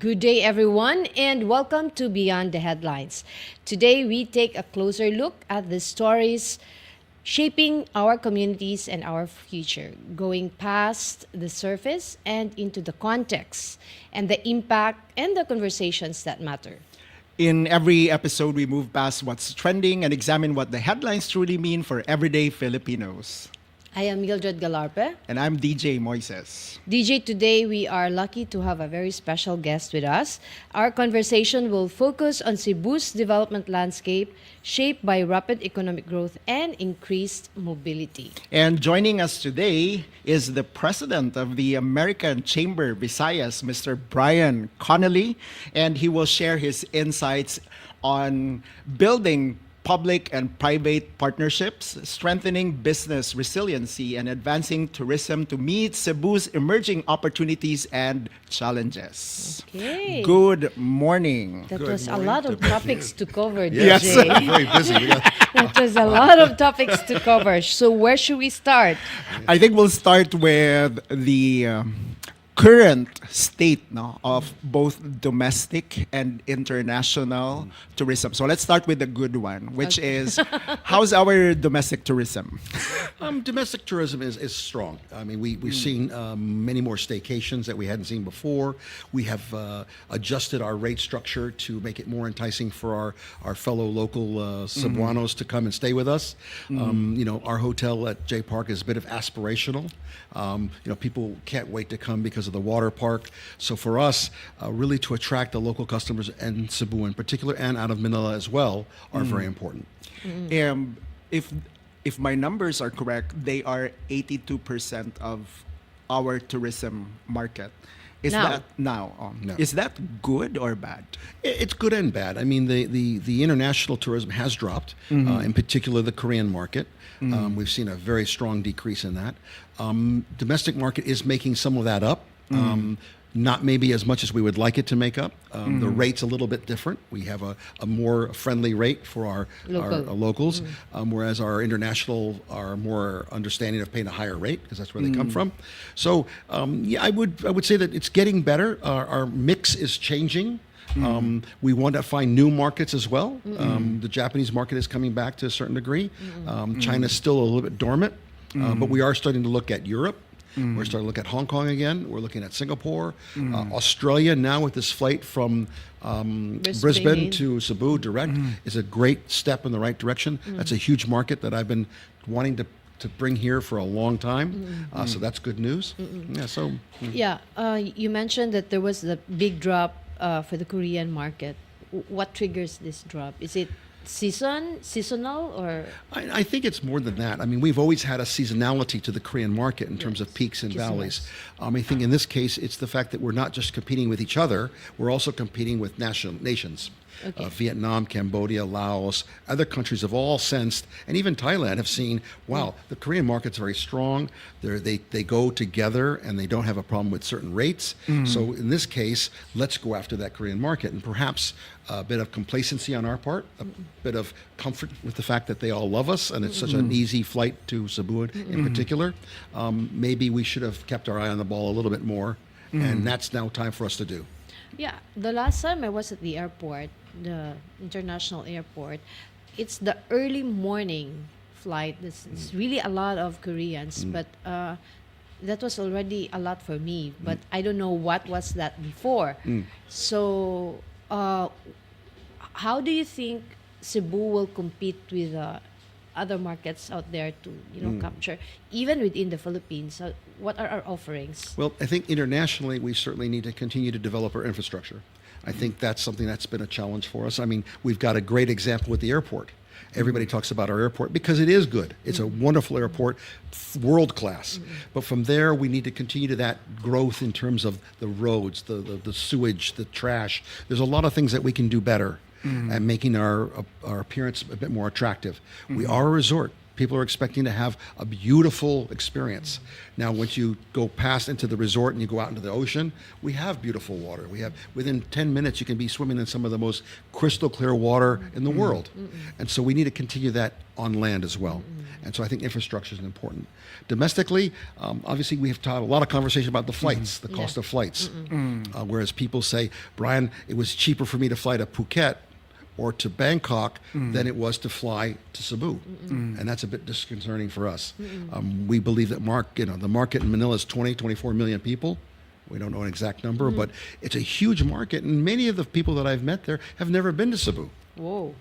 Good day, everyone, and welcome to Beyond the Headlines. Today, we take a closer look at the stories shaping our communities and our future, going past the surface and into the context and the impact and the conversations that matter. In every episode, we move past what's trending and examine what the headlines truly mean for everyday Filipinos. I am Mildred Galarpe. And I'm DJ Moises. DJ, today we are lucky to have a very special guest with us. Our conversation will focus on Cebu's development landscape shaped by rapid economic growth and increased mobility. And joining us today is the president of the American Chamber Visayas, Mr. Brian Connely, and he will share his insights on building public and private partnerships, strengthening business resiliency, and advancing tourism to meet Cebu's emerging opportunities and challenges. Okay. Good morning. That Good was a morning lot to of topics to cover, Yes. DJ. Very busy. That was a lot of topics to cover. So where should we start? I think we'll start with the current state of both domestic and international tourism. So let's start with the good one, which is how's our domestic tourism? Domestic tourism is strong. I mean, we've seen many more staycations that we hadn't seen before. We have adjusted our rate structure to make it more enticing for our fellow local Cebuanos to come and stay with us. Our hotel at J Park is a bit of aspirational. People can't wait to come because of the water park. So for us, really to attract the local customers and Cebu in particular, and out of Manila as well, are very important. If my numbers are correct, they are 82% of our tourism market. Is Now. that now? No. Is that good or bad? It's good and bad. I mean, the international tourism has dropped, in particular the Korean market. We've seen a very strong decrease in that. Domestic market is making some of that up. Not maybe as much as we would like it to make up. The rate's a little bit different. We have a more friendly rate for our locals, whereas our international are more understanding of paying a higher rate because that's where they come from. So I would say that it's getting better. Our mix is changing. We want to find new markets as well. The Japanese market is coming back to a certain degree. China's still a little bit dormant, but we are starting to look at Europe. We're starting to look at Hong Kong again. We're looking at Singapore, Australia now with this flight from Brisbane to Cebu direct is a great step in the right direction. That's a huge market that I've been wanting to bring here for a long time. So that's good news. You mentioned that there was the big drop for the Korean market. What triggers this drop? Is it seasonal, or? I think it's more than that. I mean, we've always had a seasonality to the Korean market in terms of peaks and valleys. I think in this case, it's the fact that we're not just competing with each other, we're also competing with nations. Okay. Vietnam, Cambodia, Laos, other countries have all sensed, and even Thailand have seen, wow, the Korean market's very strong. They go together and they don't have a problem with certain rates. So in this case, let's go after that Korean market. And perhaps a bit of complacency on our part, a bit of comfort with the fact that they all love us and it's such an easy flight to Cebu in particular. Maybe we should have kept our eye on the ball a little bit more, and that's now time for us to do. Yeah, the last time I was at the airport, the international airport, it's the early morning flight. It's really a lot of Koreans, but that was already a lot for me. But I don't know what was that before. So, how do you think Cebu will compete with other markets out there to capture, even within the Philippines? What are our offerings? Well, I think internationally, we certainly need to continue to develop our infrastructure. I think that's something that's been a challenge for us. I mean, we've got a great example with the airport. Everybody talks about our airport because it is good. It's a wonderful airport, world class. But from there, we need to continue to that growth in terms of the roads, the sewage, the trash. There's a lot of things that we can do better at making our appearance a bit more attractive. We are a resort. People are expecting to have a beautiful experience. Now, once you go past into the resort and you go out into the ocean, we have beautiful water. We have, within 10 minutes, you can be swimming in some of the most crystal clear water in the world. And so we need to continue that on land as well. And so I think infrastructure is important. Domestically, obviously we have had a lot of conversation about the flights, the cost of flights. Whereas people say, Brian, it was cheaper for me to fly to Phuket or to Bangkok than it was to fly to Cebu. And that's a bit disconcerting for us. We believe that the market in Manila is 24 million people. We don't know an exact number, but it's a huge market. And many of the people that I've met there have never been to Cebu. Whoa.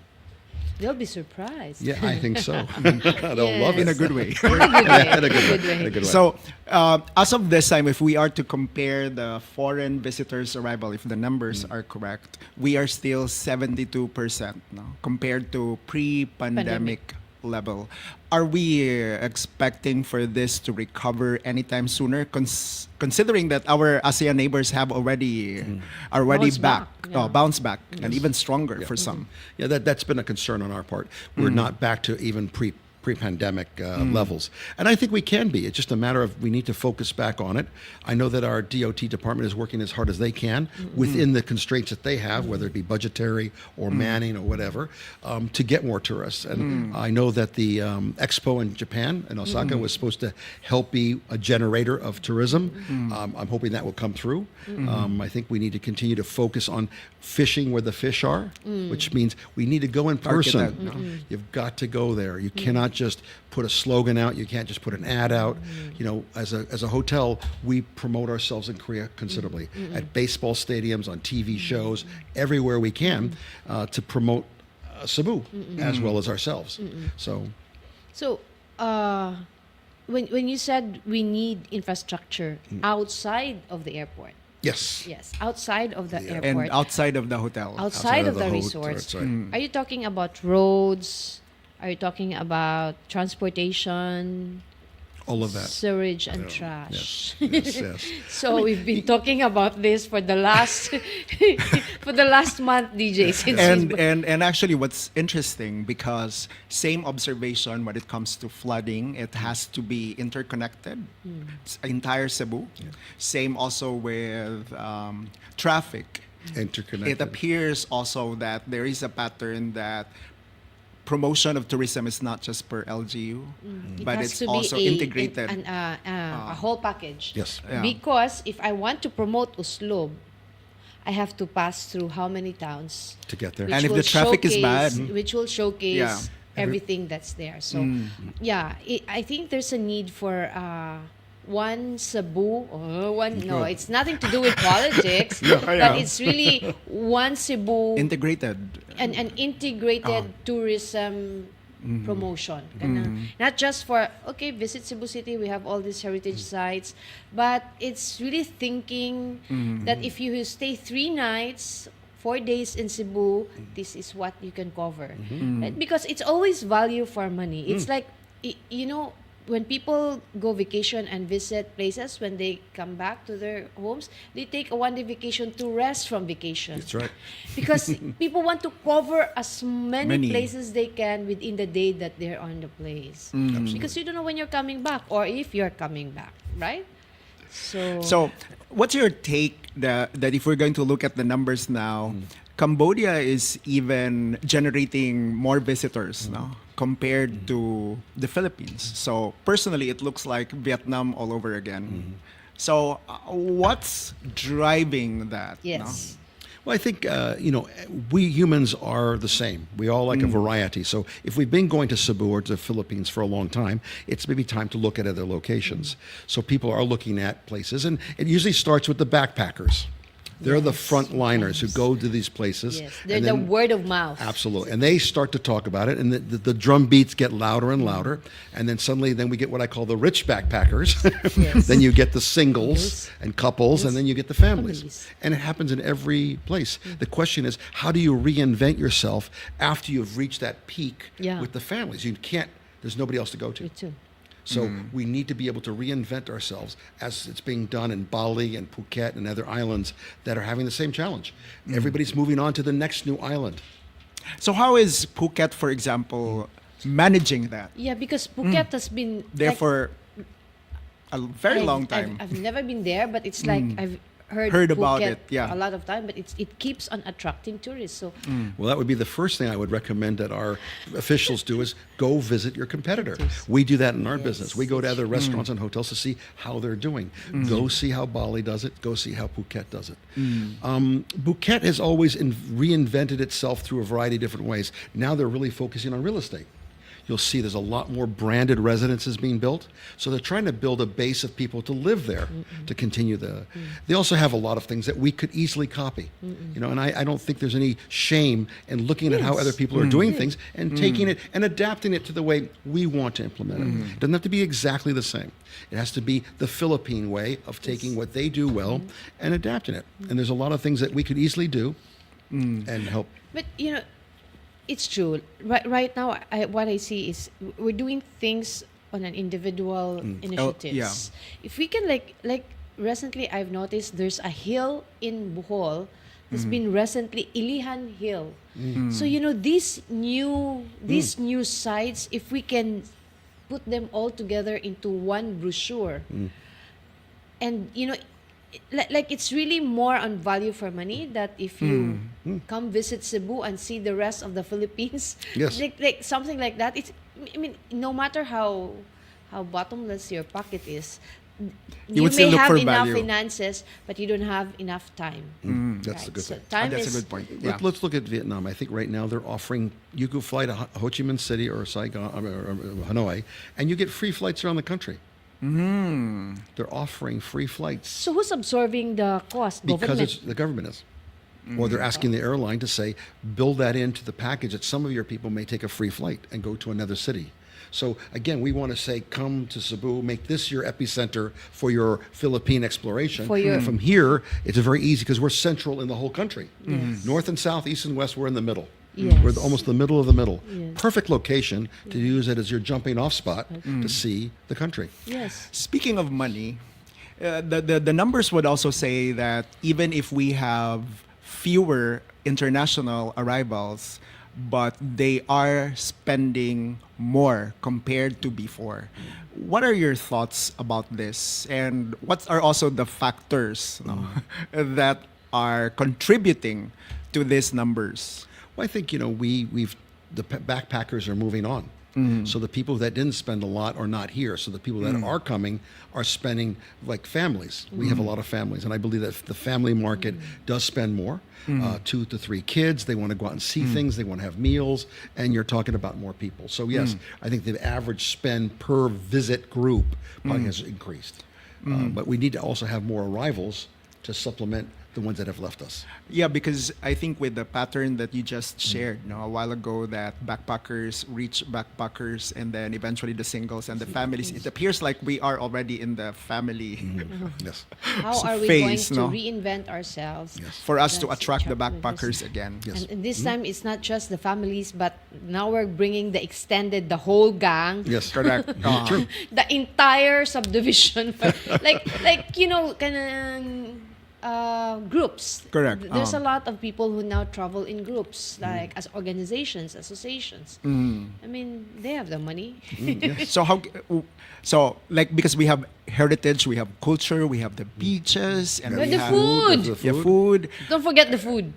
They'll be surprised. Yeah, I think so. They'll love it. In a good way. In a good way. In a good way. way. In a good way. So, as of this time, if we are to compare the foreign visitors' arrival, if the numbers are correct, we are still 72% now compared to pre-pandemic level. Are we expecting for this to recover anytime sooner, considering that our ASEAN neighbors have already Bounced back, yeah. bounced back, and even stronger for some? Yeah, that's been a concern on our part. We're not back to even pre-pandemic levels. And I think we can be. It's just a matter of we need to focus back on it. I know that our DOT department is working as hard as they can within the constraints that they have, whether it be budgetary or manning or whatever, to get more tourists. And I know that the Expo in Japan, in Osaka, was supposed to help be a generator of tourism. I'm hoping that will come through. I think we need to continue to focus on fishing where the fish are, which means we need to go in person. You've got to go there. You cannot just put a slogan out. You can't just put an ad out. You know, as a hotel, we promote ourselves in Korea considerably at baseball stadiums, on TV shows, everywhere we can to promote Cebu as well as ourselves. So when you said we need infrastructure outside of the airport, yes, outside of the And airport, outside of the hotel. outside of the hotel, resorts, that's right. are you talking about roads? Are you talking about transportation, all of that. sewage, and trash? Yes. So we've been talking about this for the last for the last month, DJ. Since And actually, what's interesting, because same observation when it comes to flooding, it has to be interconnected. It's entire Cebu. Same also with traffic. Interconnected. It appears also that there is a pattern that promotion of tourism is not just per LGU, but has it's to be also integrated. a whole package. Yes. Yeah. Because if I want to promote Uslob, I have to pass through how many towns? To get there. Which And if will the traffic is bad- which will showcase Yeah. everything that's there. So, I think there's a need for one Cebu. No, it's nothing to do with politics, but it's really one Cebu, integrated. an integrated tourism promotion. Not just for, visit Cebu City, we have all these heritage sites, but it's really thinking that if you stay 3 nights, 4 days in Cebu, this is what you can cover. Right? Because it's always value for money. It's like, when people go vacation and visit places, when they come back to their homes, they take a 1-day vacation to rest from vacation. That's right. Because people want to cover as many Many. places they can within the day that they're on the place. Because you don't know when you're coming back or if you're coming back, right? So, what's your take that if we're going to look at the numbers now, Cambodia is even generating more visitors now compared to the Philippines. So personally, it looks like Vietnam all over again. So what's driving that? Yes. Well, I think, we humans are the same. We all like a variety. So if we've been going to Cebu or to the Philippines for a long time, it's maybe time to look at other locations. So people are looking at places, and it usually starts with the backpackers. They're the frontliners who go to these places. Yes, they're and the then- word of mouth. Absolutely. And they start to talk about it, and the drum beats get louder and louder. And then suddenly, we get what I call the rich backpackers. Yes. Then you get the singles and couples, and then you get the families. Families. And it happens in every place. The question is, how do you reinvent yourself after you've reached that peak Yeah. with the families? You can't, there's nobody else to go to. Me too. So we need to be able to reinvent ourselves as it's being done in Bali and Phuket and other islands that are having the same challenge. Everybody's moving on to the next new island. So how is Phuket, for example, managing that. Yeah, because Phuket has been There like, for a very long time. I've never been there, but it's like I've Heard about Phuket it, yeah. a lot of time, but it keeps on attracting tourists. So Well, that would be the first thing I would recommend that our officials do is go visit your competitor. Yes. We do that in our Yes, business. We go to it's other restaurants and hotels to see how they're doing. Go see how Bali does it. Go see how Phuket does it. Phuket has always reinvented itself through a variety of different ways. Now they're really focusing on real estate. You'll see there's a lot more branded residences being built. So they're trying to build a base of people to live there to continue the. They also have a lot of things that we could easily copy. You know, and I don't think there's any shame in looking at how Yes. other people are doing things and taking it and adapting it to the way we want to implement it. It doesn't have to be exactly the same. It has to be the Philippine way of taking what they do well and adapting it. And there's a lot of things that we could easily do and help. but it's true. Right now, what I see is we're doing things on an individual initiatives. yeah. If we can like recently, I've noticed there's a hill in Bohol that's been recently Ilihan Hill. So these new sites, if we can put them all together into one brochure, and like it's really more on value for money, that if you come visit Cebu and see the rest of the Philippines, Yes. like something like that. I mean, no matter how bottomless your pocket is, you would may still look have for enough value. finances, but you don't have enough time. That's a good So thing. time That's is a good point. Yeah. Let's look at Vietnam. I think right now they're offering, you could fly to Ho Chi Minh City or Saigon or Hanoi, and you get free flights around the country. They're offering free flights So who's absorbing the cost? because Government. the government is. Or they're asking the airline to say, build that into the package that some of your people may take a free flight and go to another city. So again, we want to say, come to Cebu, make this your epicenter for your Philippine exploration. For your- And from here, it's very easy because we're central in the whole country. Yes. North and south, east and west, we're in the middle. Yes. We're almost the middle of the middle. Yes. Perfect location to use it as your jumping off spot to see the country. Yes. Speaking of money, the numbers would also say that even if we have fewer international arrivals, but they are spending more compared to before. What are your thoughts about this? And what are also the factors that are contributing to these numbers? Well, I think the backpackers are moving on. So the people that didn't spend a lot are not here. So the people that are coming are spending like families. We have a lot of families, and I believe that the family market does spend more. 2 to 3 kids, they want to go out and see things, they want to have meals, and you're talking about more people. So yes, I think the average spend per visit group probably has increased. But we need to also have more arrivals to supplement the ones that have left us. Yeah, because I think with the pattern that you just shared a while ago, that backpackers reach backpackers and then eventually the singles and the families, it appears like we are already in the family Yes. How are we phase, going to no? reinvent ourselves? for us to That's attract the attract backpackers visitors. again. Yes. And this time it's not just the families, but now we're bringing the whole gang, Yes. Correct. True. the entire subdivision, kind of groups. Correct. There's a lot of people who now travel in groups, like as organizations, associations. I mean, they have the money. So like, because we have heritage, we have culture, we have the beaches, and But we the have food. Yeah, food. Don't forget the food.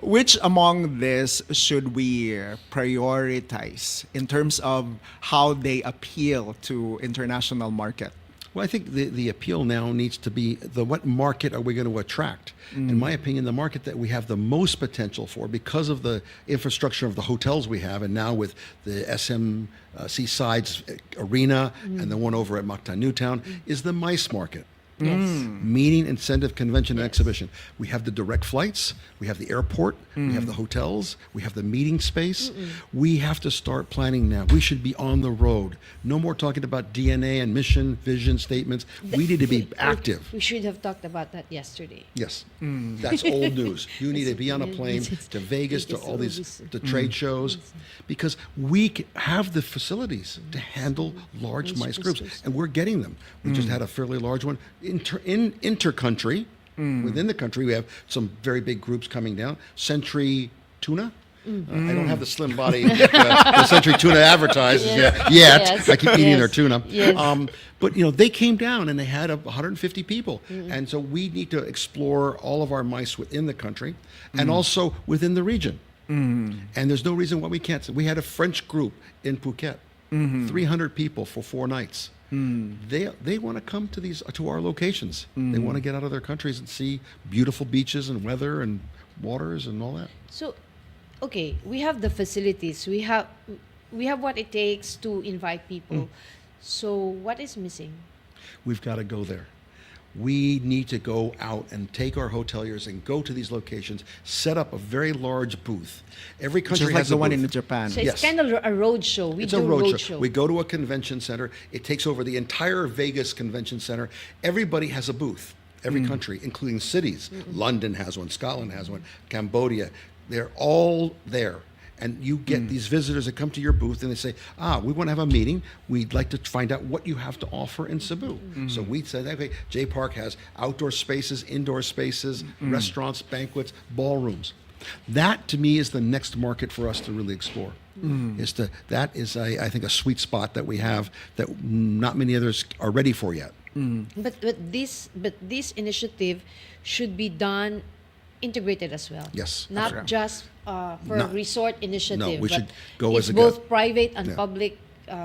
Which among this should we prioritize in terms of how they appeal to international market? Well, I think the appeal now needs to be what market are we going to attract? In my opinion, the market that we have the most potential for, because of the infrastructure of the hotels we have, and now with the SMC Sides Arena and the one over at Mactan Newtown, is the MICE market. Yes. Meeting, incentive, convention, and exhibition. We have the direct flights, we have the airport, we have the hotels, we have the meeting space. We have to start planning now. We should be on the road. No more talking about DNA and mission, vision statements. We need to be active. We should have talked about that yesterday. Yes, that's old news. You need to be on a plane to Vegas, to all these the trade shows, because we have the facilities to handle large MICE groups, and we're getting them. We just had a fairly large one. Inter-country, within the country, we have some very big groups coming down. Century Tuna I don't have the slim body the Century Tuna advertises yet. Yes. I keep eating Yes. their tuna. Yes. But they came down and they had 150 people, and so we need to explore all of our mice within the country and also within the region. And there's no reason why we can't. We had a French group in Phuket, 300 people for 4 nights. They want to come to our locations. They want to get out of their countries and see beautiful beaches and weather and waters and all that. So, okay, we have the facilities. We have what it takes to invite people. So, what is missing? We've got to go there. We need to go out and take our hoteliers and go to these locations, set up a very large booth. Every country Just like has the a one booth. in Japan. So Yes. it's kind of a road show. It's a road show. We go to a convention center. It takes over the entire Vegas Convention Center. Everybody has a booth. Every country, including cities. London has one. Scotland has one. Cambodia. They're all there. And you get these visitors that come to your booth and they say, we want to have a meeting. We'd like to find out what you have to offer in Cebu. So we said, okay, J Park has outdoor spaces, indoor spaces, restaurants, banquets, ballrooms. That, to me, is the next market for us to really explore. That is, I think, a sweet spot that we have that not many others are ready for yet. But this initiative should be done integrated as well. Yes, Not correct. just for No. a resort initiative. No, we but should go it's as a both private and Yeah. public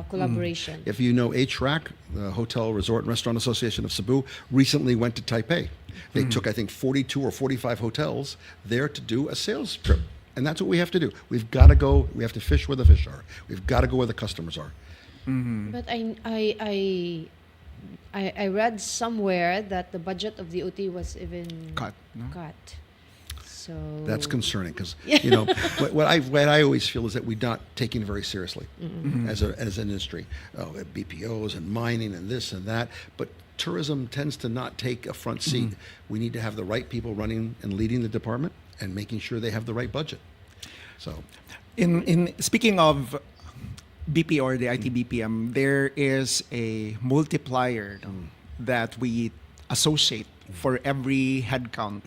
collaboration. If you know HRAC, the Hotel Resort and Restaurant Association of Cebu, recently went to Taipei. They took, I think, 42 or 45 hotels there to do a sales trip. And that's what we have to do. We've got to go, we have to fish where the fish are. We've got to go where the customers are. But I read somewhere that the budget of the OT was even Cut, no? cut. So That's concerning because what I always feel is that we're not taking it very seriously as an industry, BPOs and mining and this and that. But tourism tends to not take a front seat. We need to have the right people running and leading the department and making sure they have the right budget. So, In speaking of BP or the IT BPM, there is a multiplier that we associate for every headcount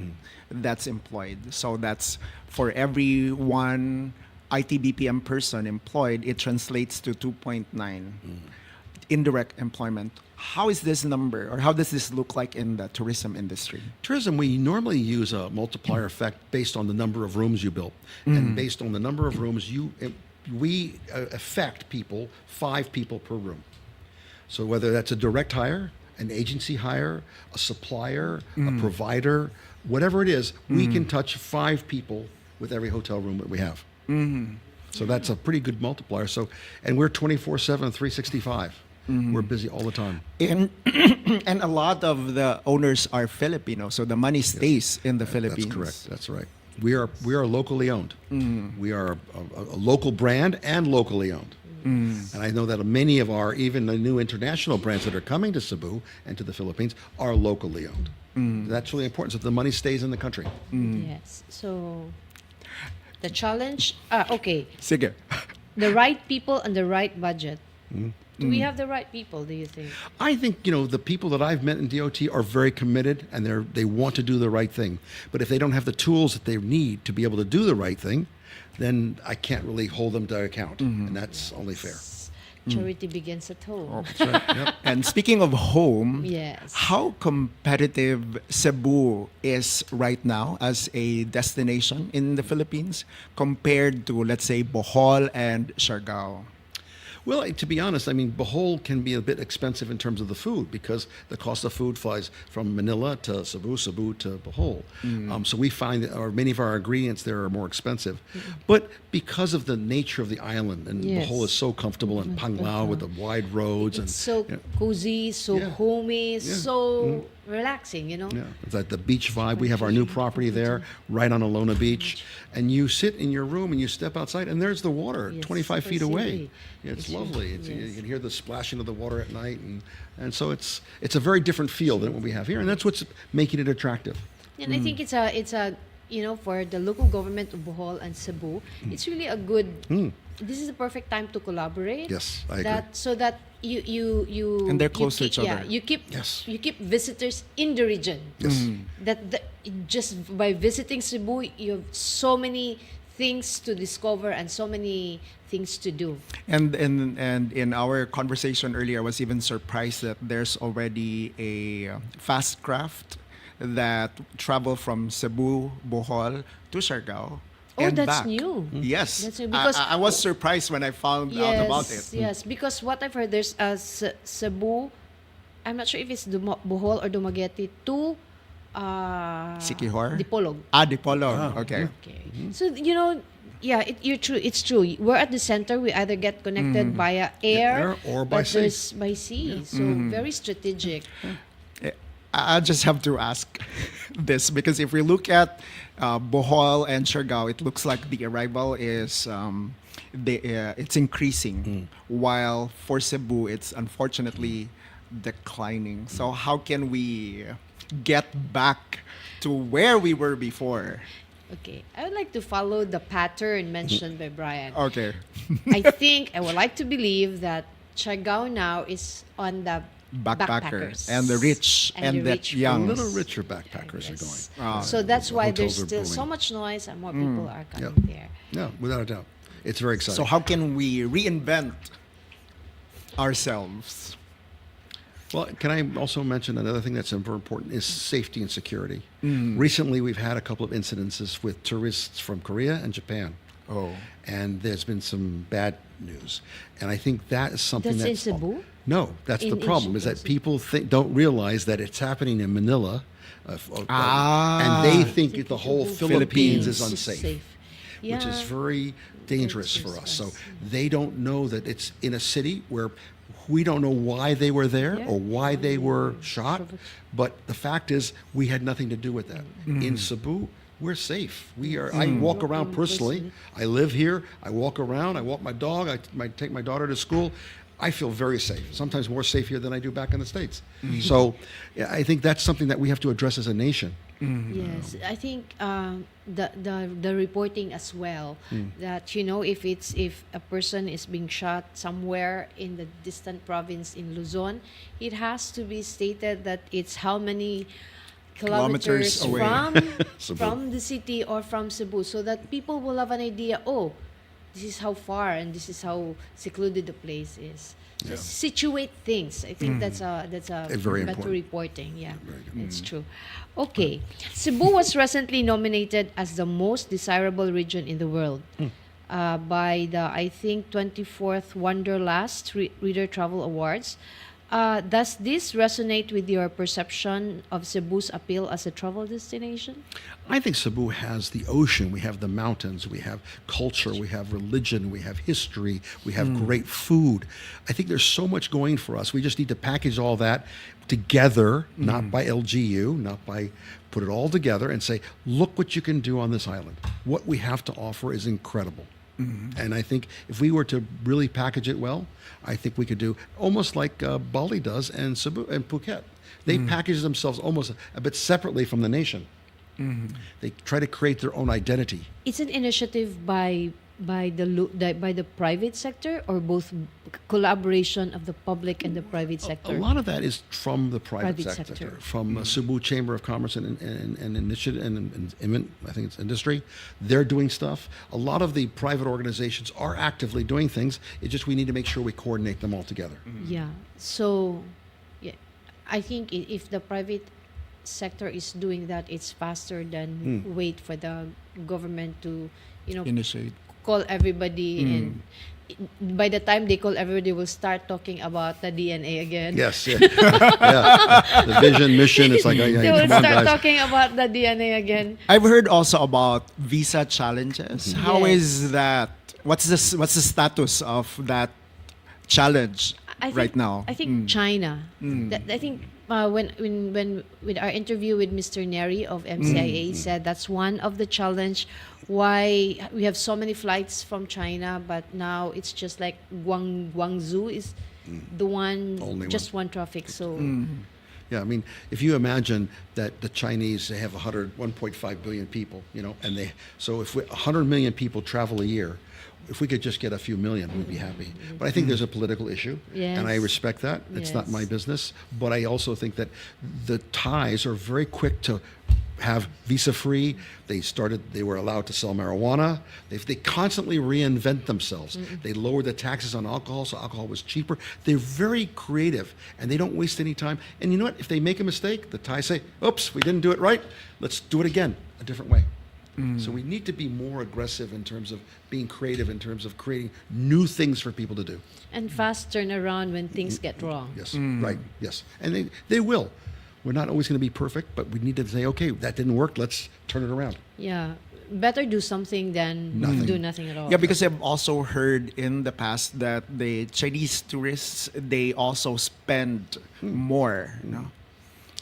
that's employed. So that's for every one IT BPM person employed, it translates to 2.9 indirect employment. How is this number, or how does this look like in the tourism industry? tourism, we normally use a multiplier effect based on the number of rooms you built. And based on the number of rooms, we affect people, 5 people per room. So whether that's a direct hire, an agency hire, a supplier, a provider, whatever it is, we can touch 5 people with every hotel room that we have. So that's a pretty good multiplier. So, and we're 24/7, 365. We're busy all the time. And and a lot of the owners are Filipino, so the money stays in the Philippines. That's correct. That's right. We are locally owned. We are a local brand and locally owned. And I know that many of even the new international brands that are coming to Cebu and to the Philippines are locally owned. That's really important. So the money stays in the country. yes. So the challenge. Okay. Sige. The right people and the right budget. Do we have the right people? Do you think? I think the people that I've met in DOT are very committed and they want to do the right thing. But if they don't have the tools that they need to be able to do the right thing, then I can't really hold them to account, and that's only fair. Charity begins at home. That's right. Yep. And speaking of home, Yes. how competitive Cebu is right now as a destination in the Philippines compared to, let's say, Bohol and Siargao? Well, to be honest, I mean, Bohol can be a bit expensive in terms of the food because the cost of food flies from Manila to Cebu, Cebu to Bohol. So we find that many of our ingredients there are more expensive. But because of the nature of the island, and Yes. Bohol is so comfortable, and Panglao with the wide roads. It's so cozy, so Yeah. homey, Yeah. so relaxing, Yeah, it's like the beach vibe. We have our new property there, right on Alona Beach, and you sit in your room and you step outside, and there's the water, Yes, 25 feet super away. scenic. It's It's lovely. really- You yes. can hear the splashing of the water at night, and so it's a very different feel than what we have here, and that's what's making it attractive. And I think it's a for the local government of Bohol and Cebu, it's really a good. This is the perfect time to collaborate. Yes, I agree. So that you And they're you close to keep- each other. Yeah, you keep Yes. you keep visitors in the region. Yes. That just by visiting Cebu, you have so many things to discover and so many things to do. And in our conversation earlier, I was even surprised that there's already a fast craft that travel from Cebu, Bohol to Siargao Oh, and that's back. new. Yes, That's new because I was surprised when I found out about it. Yes, because what I've heard, there's a Cebu. I'm not sure if it's Bohol or Dumaguete to Siquijor? Dipolog. Dipolog. Okay. Okay. So, yeah, you're true. It's true. We're at the center. We either get connected via air, or by but sea. there's by sea. So very strategic. I just have to ask this because if we look at Bohol and Siargao, it looks like the arrival is it's increasing, while for Cebu it's unfortunately declining. So how can we get back to where we were before? Okay. I would like to follow the pattern mentioned by Brian. Okay. I would like to believe that Siargao now is on the Backpackers and the rich and the rich young. A folks. little richer backpackers are Yes. going. So that's The why hotels there's are still so booming. much noise and more people are coming there. No, without a doubt. It's very exciting. So how can we reinvent ourselves? Well, can I also mention another thing that's very important is safety and security. Recently, we've had a couple of incidences with tourists from Korea and Japan. Oh. And there's been some bad news. And I think that is something That's in that's... Cebu? No, that's the In problem, is that Cebu. people don't realize that it's happening in Manila. Ah. And they think the whole Philippines is Philippines unsafe. Which is Yeah. very dangerous for us. So dangerous. they don't know that it's in a city where we don't know why they were there Yeah. or why they were shot. But the fact is, we had nothing to do with that. In Cebu, we're safe. We are. I walk around personally. I live here. I walk around. I walk my dog. I take my daughter to school. I feel very safe. Sometimes more safe here than I do back in the States. So, yeah, I think that's something that we have to address as a nation. Yes, I think the reporting as well that if a person is being shot somewhere in the distant province in Luzon, it has to be stated that it's how many Kilometers kilometers away. Cebu. from the city or from Cebu, so that people will have an idea. Oh, this is how far and this is how secluded the place is. So situate things. I think that's a Very better important. reporting. Yeah, it's true. Okay, Cebu was recently nominated as the most desirable region in the world by the, I think, 24th Wanderlust Reader Travel Awards. Does this resonate with your perception of Cebu's appeal as a travel destination? I think Cebu has the ocean, we have the mountains, we have culture, we have religion, we have history, we have great food. I think there's so much going for us. We just need to package all that together, not by LGU, not by put it all together and say, look what you can do on this island. What we have to offer is incredible. And I think if we were to really package it well, I think we could do almost like Bali does and Cebu and Phuket. They package themselves almost a bit separately from the nation. They try to create their own identity. It's an initiative by the private sector, or both collaboration of the public and the private A sector? lot of that is from the private Private sector, sector. from Cebu Chamber of Commerce and Initiative and I think it's industry. They're doing stuff. A lot of the private organizations are actively doing things. It's just we need to make sure we coordinate them all together. Yeah. So, yeah, I think if the private sector is doing that, it's faster than wait for the government to, Initiate. call everybody, and by the time they call everybody, will start talking about the DNA again. Yes, yeah. Yeah. The vision, mission. It's like, They will come on, start guys. talking about the DNA again. I've heard also about visa challenges. How Yes. is that? What's the status of that challenge I think, right now? I think China. I think when with our interview with Mr. Neri of MCIA, he said that's one of the challenge why we have so many flights from China, but now it's just like Guangzhou is the one, Only just one traffic. So Yeah, I mean, if you imagine that the Chinese, they have 1.5 billion people, and so if 100 million people travel a year, if we could just get a few million, we'd be happy. But I think there's a political issue, and I Yes. respect that. It's not my Yes. business. But I also think that the Thais are very quick to have visa free. They were allowed to sell marijuana. They constantly reinvent themselves. They lowered the taxes on alcohol, so alcohol was cheaper. They're very creative, and they don't waste any time. And you know what? If they make a mistake, the Thais say, oops, we didn't do it right. Let's do it again, a different way. So we need to be more aggressive in terms of being creative, in terms of creating new things for people to do. And fast turnaround when things get wrong. Yes, right, yes. And they will. We're not always going to be perfect, but we need to say, okay, that didn't work, let's turn it around. Yeah. Better do something than do nothing at all. Yeah, because I've also heard in the past that the Chinese tourists, they also spend more, you know.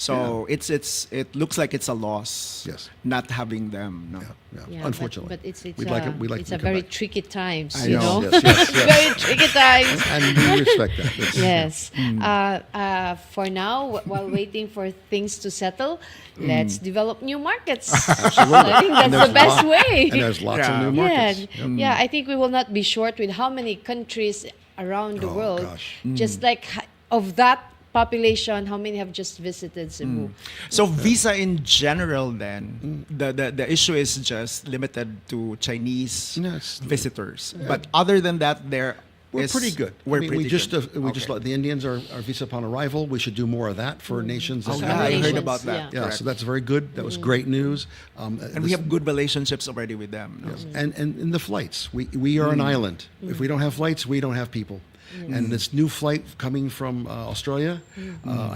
So it looks like it's a loss. Yes. Not having them. No. Yeah, Unfortunately. but it's We'd like it's them a to come very back. tricky times, I you know. know. Yes. Very tricky times. And we respect that. Yes. For now, while waiting for things to settle, let's develop new markets. Absolutely. I think And that's there's the best lot- way. And there's lots Yeah. of new markets. Yeah, I think we will not be short with how many countries around the Oh, world. gosh. Just like of that population, how many have just visited Cebu? So visa in general, then the issue is just limited to Chinese Yes. visitors. But other than that, We're pretty good. We're I mean, pretty we just good. we just Okay. let the Indians are visa upon arrival. We should do more of that for nations. Oh, that yeah, have I it as heard well. about that. Yeah. Yeah, Correct. so that's very good. That was great news. And we have good relationships already with them. No? And in the flights, we are an island. If we don't have flights, we don't have people. And this new flight coming from Australia,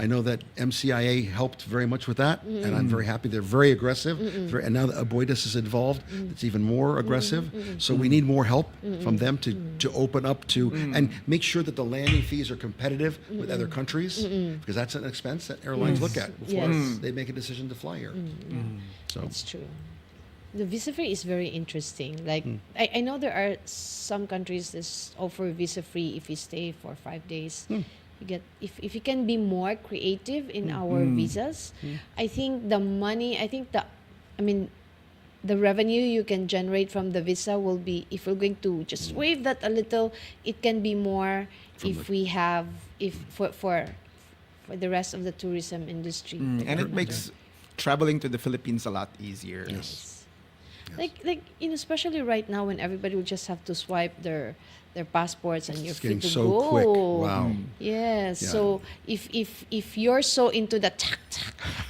I know that MCIA helped very much with that, and I'm very happy. They're very aggressive, and now that Aboitis is involved, it's even more aggressive. So we need more help from them to open up to and make sure that the landing fees are competitive with other countries, because that's an expense that airlines look at before they make a decision to fly here. So It's true. The visa free is very interesting. Like I know there are some countries that offer visa free if you stay for 5 days. You get if you can be more creative in our visas. I think the money. The revenue you can generate from the visa will be, if we're going to just waive that a little, it can be more for the rest of the tourism industry. And it makes traveling to the Philippines a lot easier. Yes. Like especially right now when everybody will just have to swipe their passports and you're it's free getting to so go. quick. Wow. Yes. Yeah. So if you're so into the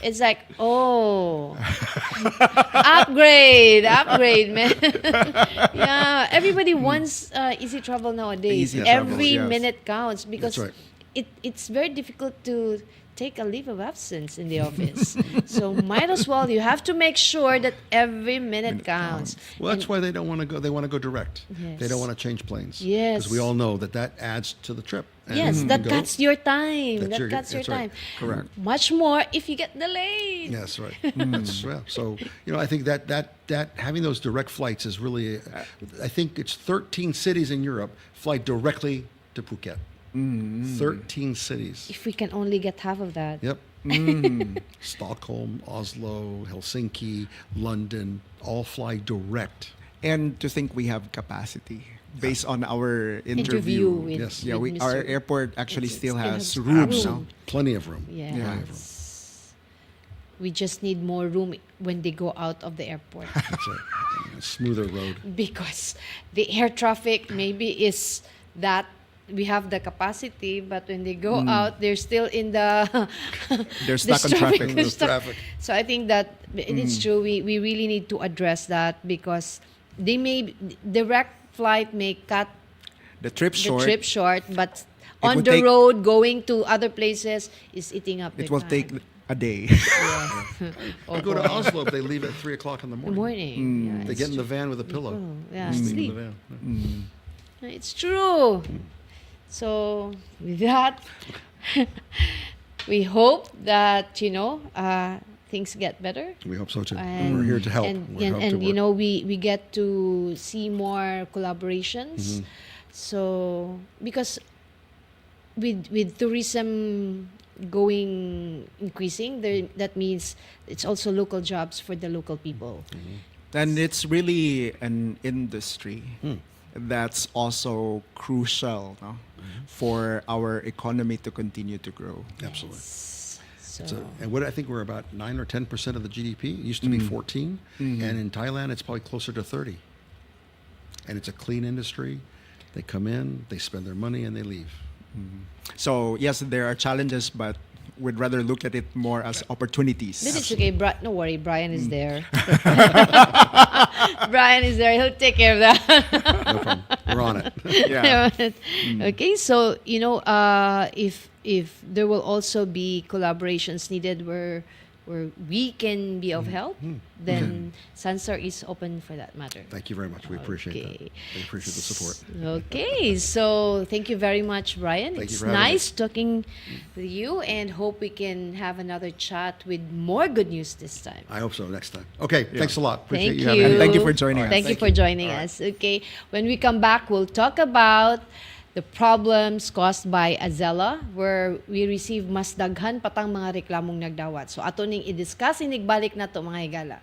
it's like, oh, upgrade, man. Yeah, everybody wants easy travel nowadays. Easy travel, Every yes. minute counts because right. it's very difficult to take a leave of absence in the office. So might as well, you have to make sure that every minute counts. Well, that's why they don't want to go. They want to go direct. Yes. They don't want to change planes. Yes. Because we all know that adds to the trip. And Yes, you that go- cuts your time. That's That cuts your that's right. time. Correct. Much more if you get delayed. Yes, right. That's well. So I think that having those direct flights is really. I think it's 13 cities in Europe fly directly to Phuket. 13 cities. If we can only get half of that. Yep. Stockholm, Oslo, Helsinki, London, all fly direct. And to think we have capacity based on our Interview interview. with, Yes. Yeah, with our Mr. airport actually It still has room. rooms. Room. Plenty of room. Yes. Plenty of room. We just need more room when they go out of the airport. That's right. A smoother road. Because the air traffic maybe is that we have the capacity, but when they go out, they're still in the They're the stuck on traffic. They're The stuck. traffic. So I think that it's true. We really need to address that because direct flight may cut The trip the short. trip short, but It on would the take- road going to other places is eating up It their will time. take a day. I go to Oslo if they leave at 3 o'clock in the The morning. morning. Yeah, They it's get in the true. van with a pillow. Yeah, Sleep sleep. in the van. It's true. So with that, we hope that things get better. We hope so too. And We're here to help. And, We're and, here to and you work. know, we get to see more collaborations. So because with tourism increasing, that means it's also local jobs for the local people. And it's really an industry that's also crucial, no? For our economy to continue to grow. Absolutely. And what I think we're about 9 or 10% of the GDP. It used to be 14, and in Thailand it's probably closer to 30. And it's a clean industry. They come in, they spend their money, and they leave. So yes, there are challenges, but we'd rather look at it more as opportunities. Then it's okay. No worry, Brian is there. Brian is there. He'll take care of that. No problem. We're on it. Yeah. Okay, so if there will also be collaborations needed where we can be of help, then Sansar is open for that matter. Thank you very much. We appreciate Okay. that. We appreciate the support. Okay, so thank you very much, Brian. Thank you It's for having nice talking with you, and hope we can have another chat with more good news this time. I hope so next time. Okay, thanks a lot. Appreciate Thank you having you. me. And thank you for joining us. Thank you for joining us. Okay. When we come back, we'll talk about the problems caused by Azela, where we receive mas daghan patang mga reklamong nagdawat. So ato ning i-discuss, inigbalik na to mga higala.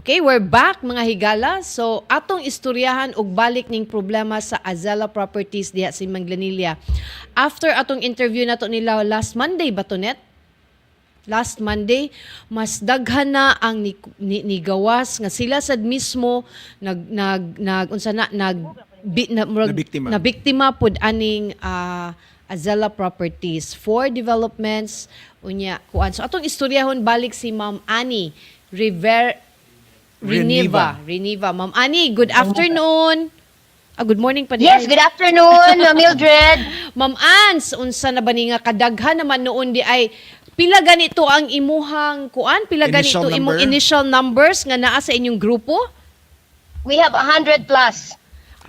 Okay, we're back mga higala. So, atong istoryahan og balik ning problema sa Azela Properties diha sa Manglanilla. After atong interview nato nila last Monday ba to, Net? Last Monday, mas daghan na ang nigawas nga sila sad mismo Nabiktima. na biktima pud aning Azela Properties for developments unya kuan. So atong istoryahon balik si Ma'am Annie Reniva. Ma'am Annie, good afternoon. Good morning pa Yes, good afternoon, Mildred. Ma'am Ans, unsa na ba ni nga kadaghan naman noon di ay pila ganito ang imuhang kuan? Pila Initial ganito imong number? initial numbers nga naa sa inyong grupo? We have 100 plus.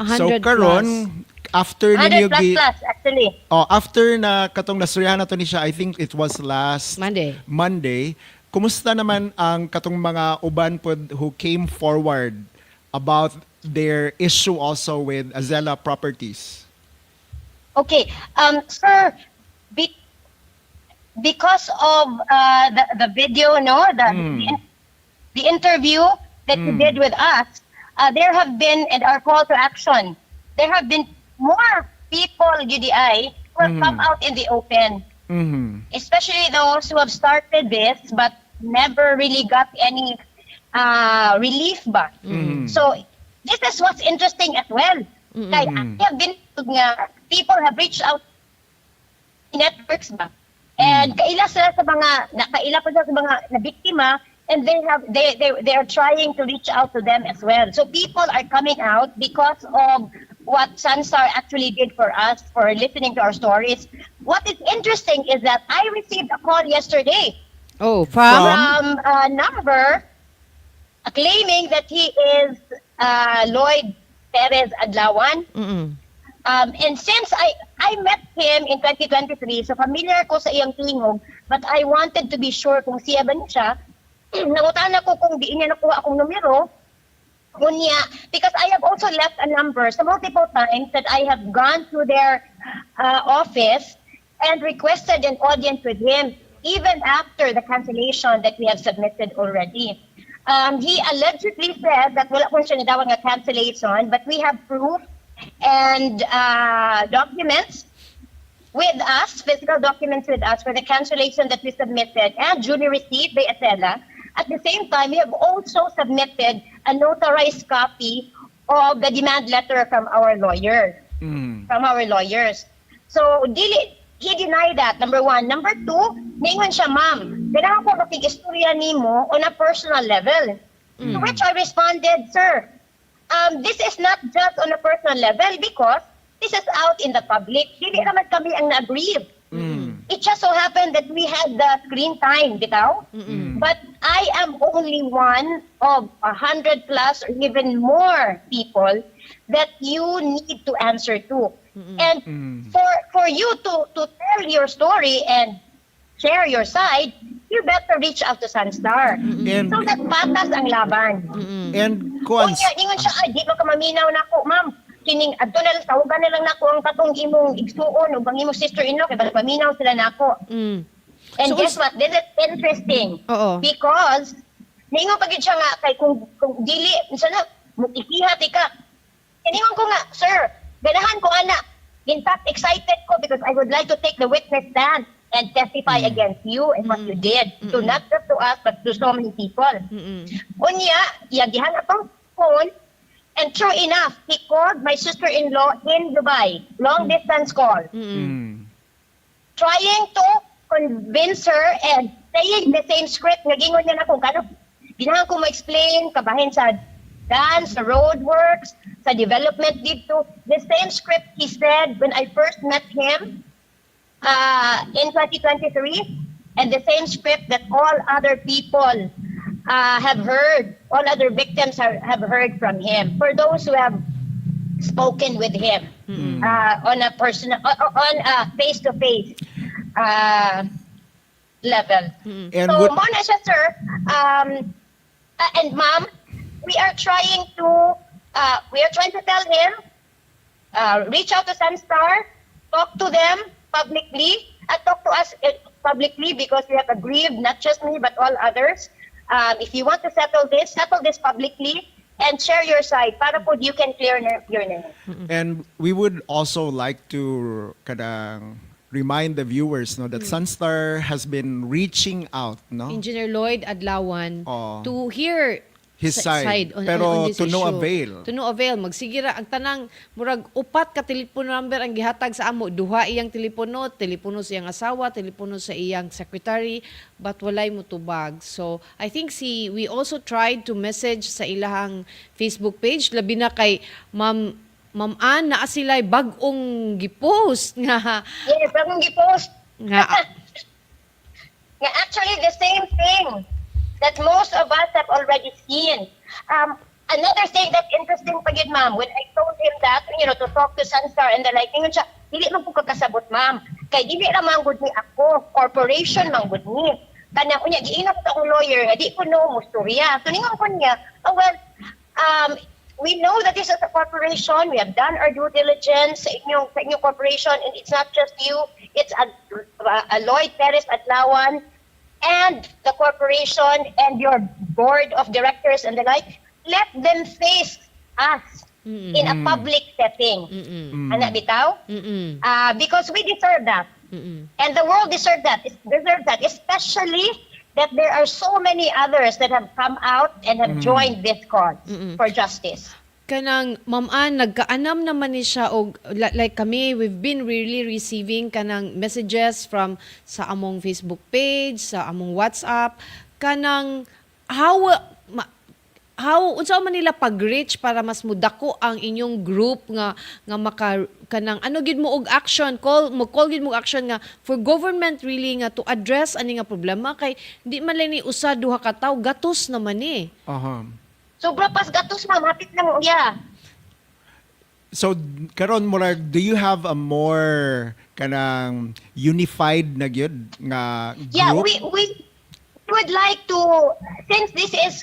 100 So karon after 100 ninyo plus actually. after na katong nastoryahan nato ni siya, I think it was last Monday. Kumusta naman ang katong mga uban pod who came forward about their issue also with Azela Properties? Okay, sir, because of the video, no, the interview that you did with us, there have been, and our call to action, there have been more people, UDI, who have come out in the open. Especially those who have started this but never really got any relief ba. So this is what's interesting as well. Kaya I have been people have reached out networks ba. And kaila sila sa mga nakaila pa sila sa mga nabiktima, and they are trying to reach out to them as well. So people are coming out because of what Sunstar actually did for us, for listening to our stories. What is interesting is that I received a call yesterday from a number claiming that he is Lloyd Perez Adlawan. And since I met him in 2023, so familiar ko sa iyang tingog, but I wanted to be sure kung siya ba siya. Nangutan ako kung di niya nakuha akong numero. Kunya, because I have also left a number so multiple times that I have gone to their office and requested an audience with him, even after the cancellation that we have submitted already. He allegedly said that wala po siya nadawag nga cancellation, but we have proof and documents with us, physical documents with us for the cancellation that we submitted and duly received by Azela. At the same time, we have also submitted a notarized copy of the demand letter from our lawyers. So, he denied that, number one. Number two, ningon siya, ma'am, kailangan ko makikistorya nimo on a personal level. To which I responded, sir, this is not just on a personal level because this is out in the public. Hindi naman kami ang na-aggrieve. It just so happened that we had the screen time, bitaw. But I am only one of 100 plus or even more people that you need to answer to. And for you to tell your story and share your side, you better reach out to Sunstar. So that patas ang laban. And Kunya, ingon siya, ay, di ba ka maminaw na ako, ma'am? Kining, adto na lang, tawagan na lang nako ang katong imong igsuon o bang imong sister-in-law, kaya balik paminaw sila nako. And So, guess what? This is interesting. Because, ningon pagid siya nga, kay kung dili, sana, ikihat ka. Ningon ko nga, sir, ganahan ko anak. In fact, excited ko because I would like to take the witness stand and testify against you and what you did. To not just to us, but to so many people. Unya, yagihan atong phone, and true enough, he called my sister-in-law in Dubai. Long distance call. Trying to convince her and saying the same script. Nagingon niya na kung kano. Ginahan ko ma-explain, kabahin sa dance, sa roadworks, sa development dito. The same script he said when I first met him in 2023. And the same script that all other people have heard, all other victims have heard from him. For those who have spoken with him on a personal, on a face-to-face level. And so, muna siya, sir, and ma'am, we are trying to tell him, reach out to Sunstar, talk to them publicly, talk to us publicly because we have aggrieved, not just me, but all others. If you want to settle this publicly and share your side para po you can clear your name. And we would also like to kadang remind the viewers no that Sunstar has been reaching out no Engineer Lloyd Adlawan Oh. to hear his side, pero this to no issue. avail. To no avail. Magsigira ang tanang murag upat ka telephone number ang gihatag sa amo. Duha iyang telepono sa iyang asawa, telepono sa iyang secretary, but walay mo tubag. So, I think we also tried to message sa ilahang Facebook page labi na kay Ma'am Ann na sila'y bag-ong gipost nga Yes, bagong gipost. nga Nga actually the same thing that most of us have already seen. Another thing that's interesting pa yun, ma'am, when I told him that, to talk to Sunstar and the like, yun siya, dili man po kakasabot, ma'am. Kay dili ra man gud ni ako, corporation man gud ni. Kanang unya giingat akong lawyer, nga di ko no musturya. So ningon ko niya, we know that this is a corporation. We have done our due diligence sa inyong corporation, and it's not just you. It's a Lloyd Perez Adlawan and the corporation and your board of directors and the like. Let them face us in a public setting. Ana bitaw? Because we deserve that. And the world deserves that, especially that there are so many others that have come out and have joined this cause for justice. Kanang Ma'am Ann, nagkaanam naman ni siya og like kami, we've been really receiving kanang messages from sa among Facebook page, sa among WhatsApp, kanang how unsa man nila pag-reach para mas mudako ang inyong group nga maka kanang ano gid mo og action, call gid mo action nga for government really nga to address ani nga problema kay di man lang ni usa duha ka tawo gatos naman ni. Sobra pas gatos, ma'am, hapit na mo yeah. So karon murag, do you have a more kanang unified na gyud nga group? Yeah, we would like to, since this is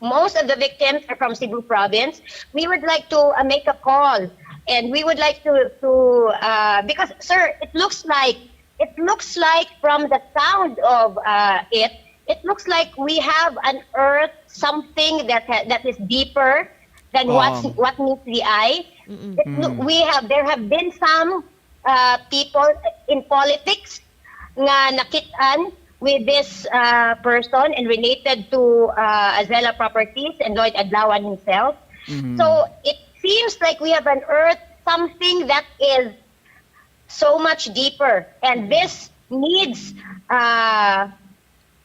most of the victims are from Cebu province, we would like to make a call, and we would like to because sir, it looks like from the sound of it looks like we have unearthed something that is deeper than what meets the eye. There have been some people in politics nga nakitaan with this person and related to Azela Properties and Lloyd Adlawan himself. So it seems like we have unearthed something that is so much deeper, and this needs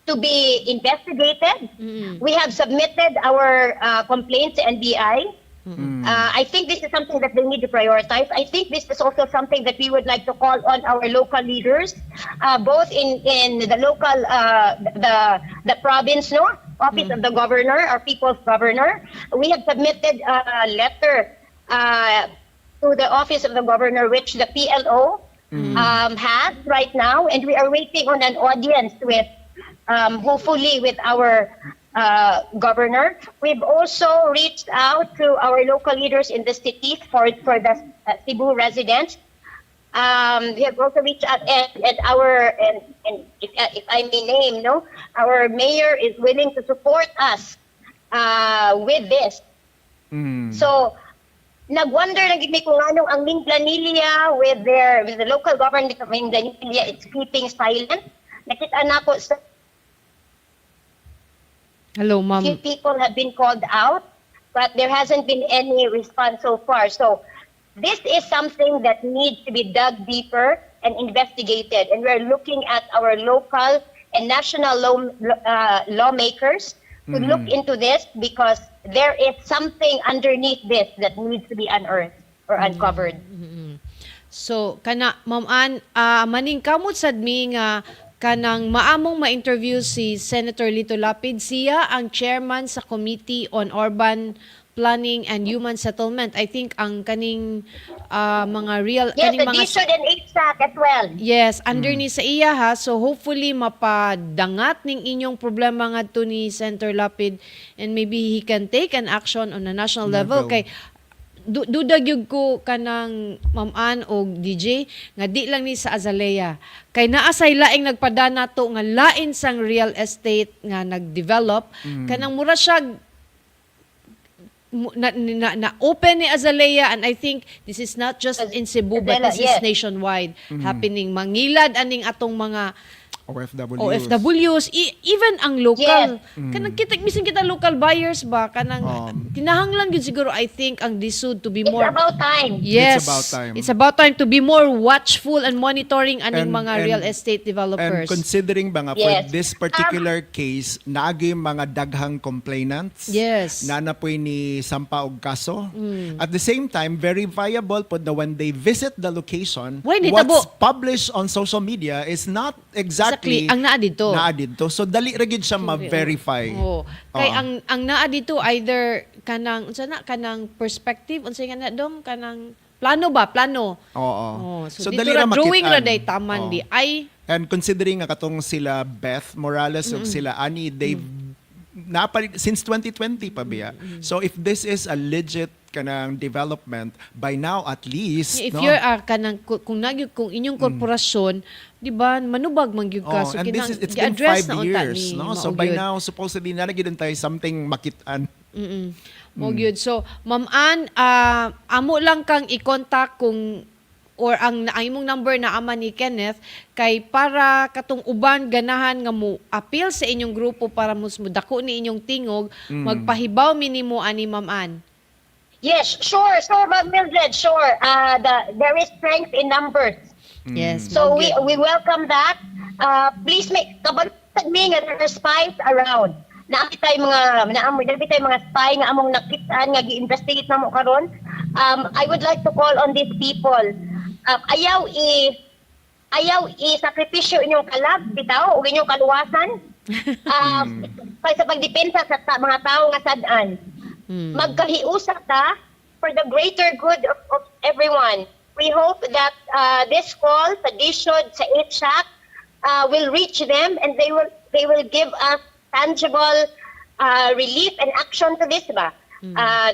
to be investigated. We have submitted our complaint to NBI. I think this is something that they need to prioritize. I think this is also something that we would like to call on our local leaders, both in the local, the province, office of the governor, our people's governor. We have submitted a letter to the office of the governor, which the PLO has right now, and we are waiting on an audience with, hopefully, with our governor. We've also reached out to our local leaders in the cities for the Cebu residents. We have also reached out, and if I may name, our mayor is willing to support us with this. So nagwonder na gid mi kung anong ang Minglanilla with the local government of Minglanilla, it's keeping silent. Nakita na ko sa Hello, ma'am. few people have been called out, but there hasn't been any response so far. So this is something that needs to be dug deeper and investigated. And we're looking at our local and national lawmakers to look into this, because there is something underneath this that needs to be unearthed or uncovered. So kana Ma'am Ann, maning kamot sad mi nga kanang maamong ma-interview si Senator Lito Lapid, siya ang chairman sa Committee on Urban Planning and Human Settlement. I think ang kaning mga real Yes, kaning the mga DSUD and HSAC as well. yes, under ni sa iya ha. So hopefully mapadangat ning inyong problema ngadto ni Senator Lapid, and maybe he can take an action on a national level kay duda gyud ko kanang Ma'am Ann o DJ nga di lang ni sa Azalea. Kay naa say laing nagpadana to nga lain sang real estate nga nagdevelop kanang mura siya na open ni Azalea, and I think this is not just in Cebu but this is nationwide happening. Mangilad aning atong mga OFWs, even ang local. Kanang bisan kita local buyers ba, kanang kinahanglan gyud siguro, I think, ang DSUD to be more... It's about time. Yes. It's about time. It's about time to be more watchful and monitoring aning mga real estate developers. And considering ba nga, for this particular case, naagi mga daghang complainants, nanapoy ni sampa og kaso. At the same time, very viable po na when they visit the location, what's published on social media is not exactly ang naa dito. So dali ra gid siya ma-verify. Kay ang naa dito either kanang unsa na kanang perspective, unsay nga na dong kanang plano. So dali ra makitaan. drawing ra day taman di ay. And considering nga katong sila Beth Morales ug sila Annie, they've since 2020 pa biya. So if this is a legit kanang development, by now at least, if you're kanang kung inyong korporasyon, di ba, manubag man gyud ka. So and it's been 5 years, no? So by yun. now supposedly naragid tayo something makitaan. Mo gyud. So Ma'am Ann, amo lang kang i-contact kung or ang imong number na ama ni Kenneth kay para katong uban ganahan nga mo appeal sa inyong grupo para mas mudako ni inyong tingog, magpahibaw minimo ani Ma'am Ann. Yes, sure, Ma'am Mildred, sure. There is strength in numbers. Yes. So we welcome that. Please make kabantag mi nga there are spies around. Naapit tayo mga spy nga among nakitaan nga gi-investigate namo karon. I would like to call on these people. Ayaw i sakripisyo inyong kalab bitaw o inyong kaluwasan. Sa pagdepensa sa mga tao nga sad-an. Magkahiusa ta for the greater good of everyone. We hope that this call sa DSUD, sa HSAC, will reach them and they will give us tangible relief and action to this ba.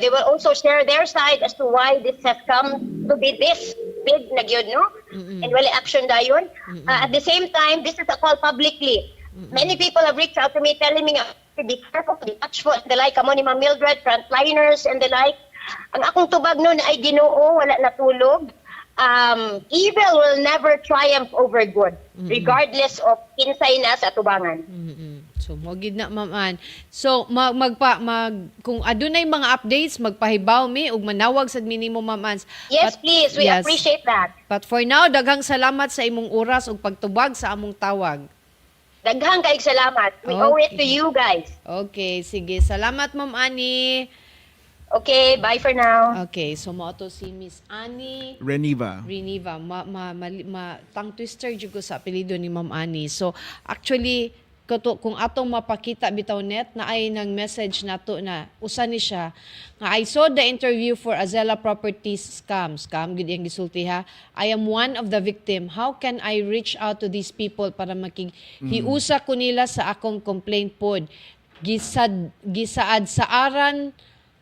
They will also share their side as to why this has come to be this big na gyud, no? And wala action dayon. At the same time, this is a call publicly. Many people have reached out to me telling me to be careful, to be watchful, and the like, amo ni Ma'am Mildred, frontliners, and the like. Ang akong tubag nun ay Ginoo, wala natulog. Evil will never triumph over good, regardless of kinsay na sa tubangan. So mo gid na Ma'am Ann. So kung adunay mga updates magpahibaw mi ug manawag sad minimo Ma'am Ann. Yes, please. We appreciate that. But for now, daghang salamat sa imong oras ug pagtubag sa among tawag. Daghang kaayong salamat. We owe it to you guys. Okay, sige. Salamat Ma'am Annie. Okay, bye for now. Okay, so mo to si Miss Annie Reniva. Tongue twister jud ko sa apelyido ni Ma'am Annie. So actually kung atong mapakita bitaw net na ay nang message nato na usa ni siya nga I saw the interview for Azela Properties scam gid ang gisulti ha. I am one of the victim. How can I reach out to these people para hiusa ko nila sa akong complaint pod? Gisaad sa aran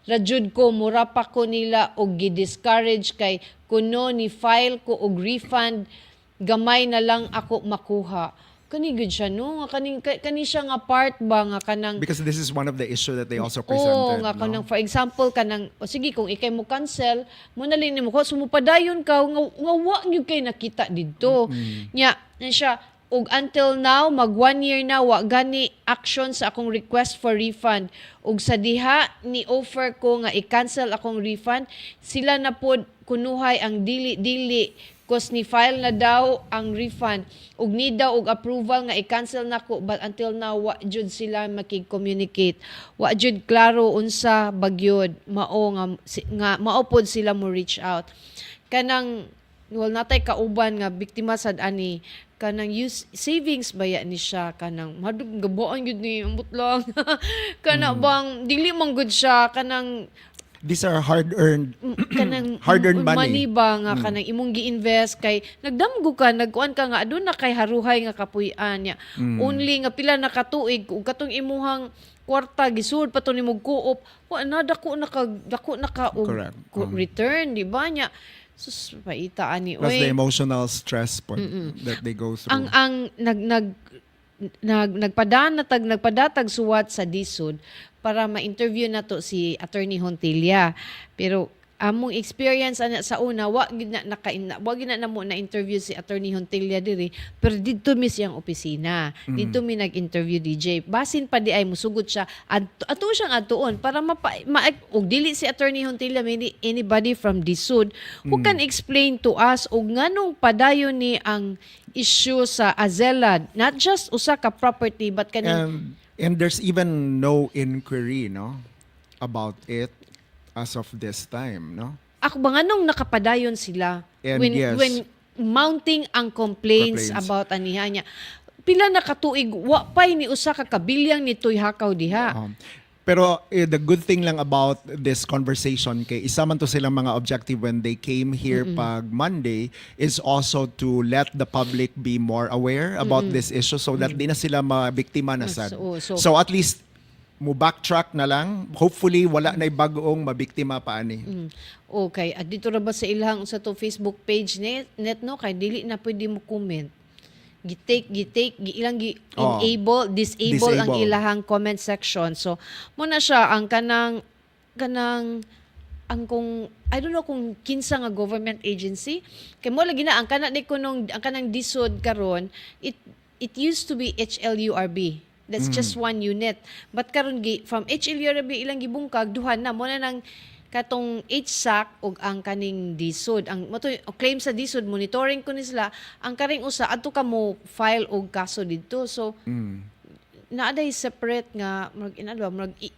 rajud ko mura pa ko nila og gi-discourage kay kuno ni file ko og refund gamay na lang ako makuha. Kani gud siya no, kani siya nga part ba nga kanang because this is one of the issue that they also presented. nga kanang for example kanang sige kung ikay mo cancel mo na lini mo ko sumupadayon ka nga wa gyud kay nakita didto. Nya siya ug until now mag 1 year na wa gani action sa akong request for refund ug sa diha ni offer ko nga i-cancel akong refund sila na pod kunuhay ang dili cause ni file na daw ang refund ug ni daw og approval nga i-cancel nako but until now wa jud sila makig-communicate wa jud klaro unsa bagyod mao nga mao pod sila mo reach out kanang wal natay kauban nga biktima sad ani kanang use savings baya ni siya kanang madug gabuan gyud ni ambot lang kana bang dili man gud siya kanang These are hard-earned kanang hard-earned money. ba nga kanang imong gi-invest kay nagdamgo ka nagkuan ka nga aduna kay haruhay nga kapuy-an niya. Only nga pila na katuig ug katong imuhang kwarta gisud pa to nimo kuop wa na dako na ka og Correct. return di ba niya. Sus paita ani Plus the oy. emotional stress po that they go through. Ang nagpadatag suwat sa DSUD para ma-interview na to si Attorney Hontilla. Pero among experience ana sa una wa gid na namo na interview si Attorney Hontilla diri pero didto mi siyang opisina. Didto mi nag-interview DJ. Basin pa di ay musugod siya ato siyang atuon para og dili si Attorney Hontilla maybe anybody from DSUD who can explain to us og nganong padayon ni ang issue sa Azela, not just usa ka property but kaning And there's even no inquiry, no, about it as of this time, no? ako ba nganong nakapadayon sila And when mounting ang complaints Complaints. about aniha niya. Pila na katuig wa pay ni usa ka kabilyang nitoy hakaw diha. Pero the good thing lang about this conversation kay isa man to silang mga objective when they came here pag Monday is also to let the public be more aware about this issue so that di na sila mabiktima na sad. So at least mo backtrack na lang. Hopefully wala na bagong mabiktima pa ani. Okay, at dito ra ba sa ilang sa to Facebook page net no kay dili na pwede mo comment. Gitake, ilang enable, disable ang ilahang comment section. So, muna siya ang kanang ang kung I don't know kung kinsa nga government agency kay mo lagi na ang kanang DSUD karon it used to be HLURB. That's just one unit. But karon from HLURB ilang gibungkag duha na mo na nang katong HSAC ug ang kaning DSUD ang claim sa DSUD monitoring ko ni sila ang karing usa adto ka mo file og kaso didto so naaday separate nga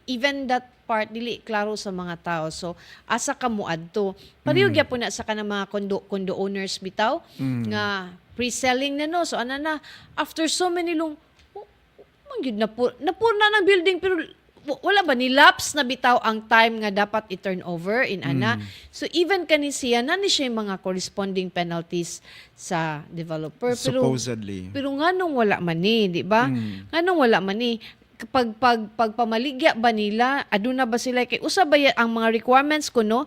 even that part dili klaro sa mga tao so asa ka mo adto pareho gyapon na sa kanang mga condo owners bitaw nga pre-selling na no so ana na after so many long gyud napurna ng building pero wala ba ni lapse na bitaw ang time nga dapat i-turn over in ana. So even kani siya na ni siya yung mga corresponding penalties sa developer Supposedly. pero nganong wala man ni, di ba? Nganong wala man ni pagpamaligya ba nila aduna ba sila kay usa ba ang mga requirements kuno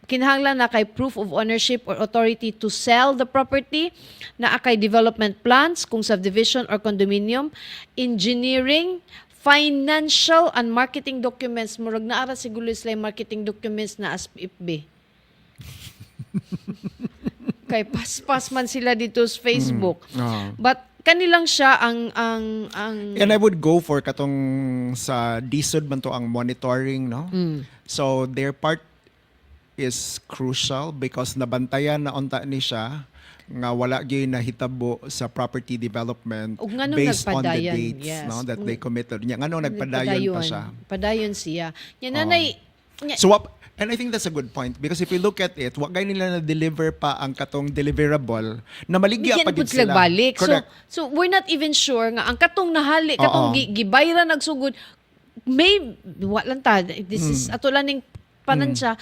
kinahanglan na kay proof of ownership or authority to sell the property, na kay development plans kung subdivision or condominium, engineering, financial and marketing documents. Murag naara siguro sila yung marketing documents na as IFB. Kay paspas man sila dito sa Facebook. But kanilang siya ang And I would go for katong sa DSUD man to ang monitoring, no? So their part is crucial because nabantayan na unta ni siya nga wala gyud nahitabo sa property development ug nganong based on the nagpadayon, dates yes. no that they committed. Nya nganong nagpadayon pa siya. Padayon siya. Yan nanay So and I think that's a good point because if you look at it, wa gay nila na deliver pa ang katong deliverable na maligya pa gid sila. Balik. Correct. So we're not even sure nga ang katong nahali, katong gibayra nagsugod may walang ta. This is ato lang ning panansya.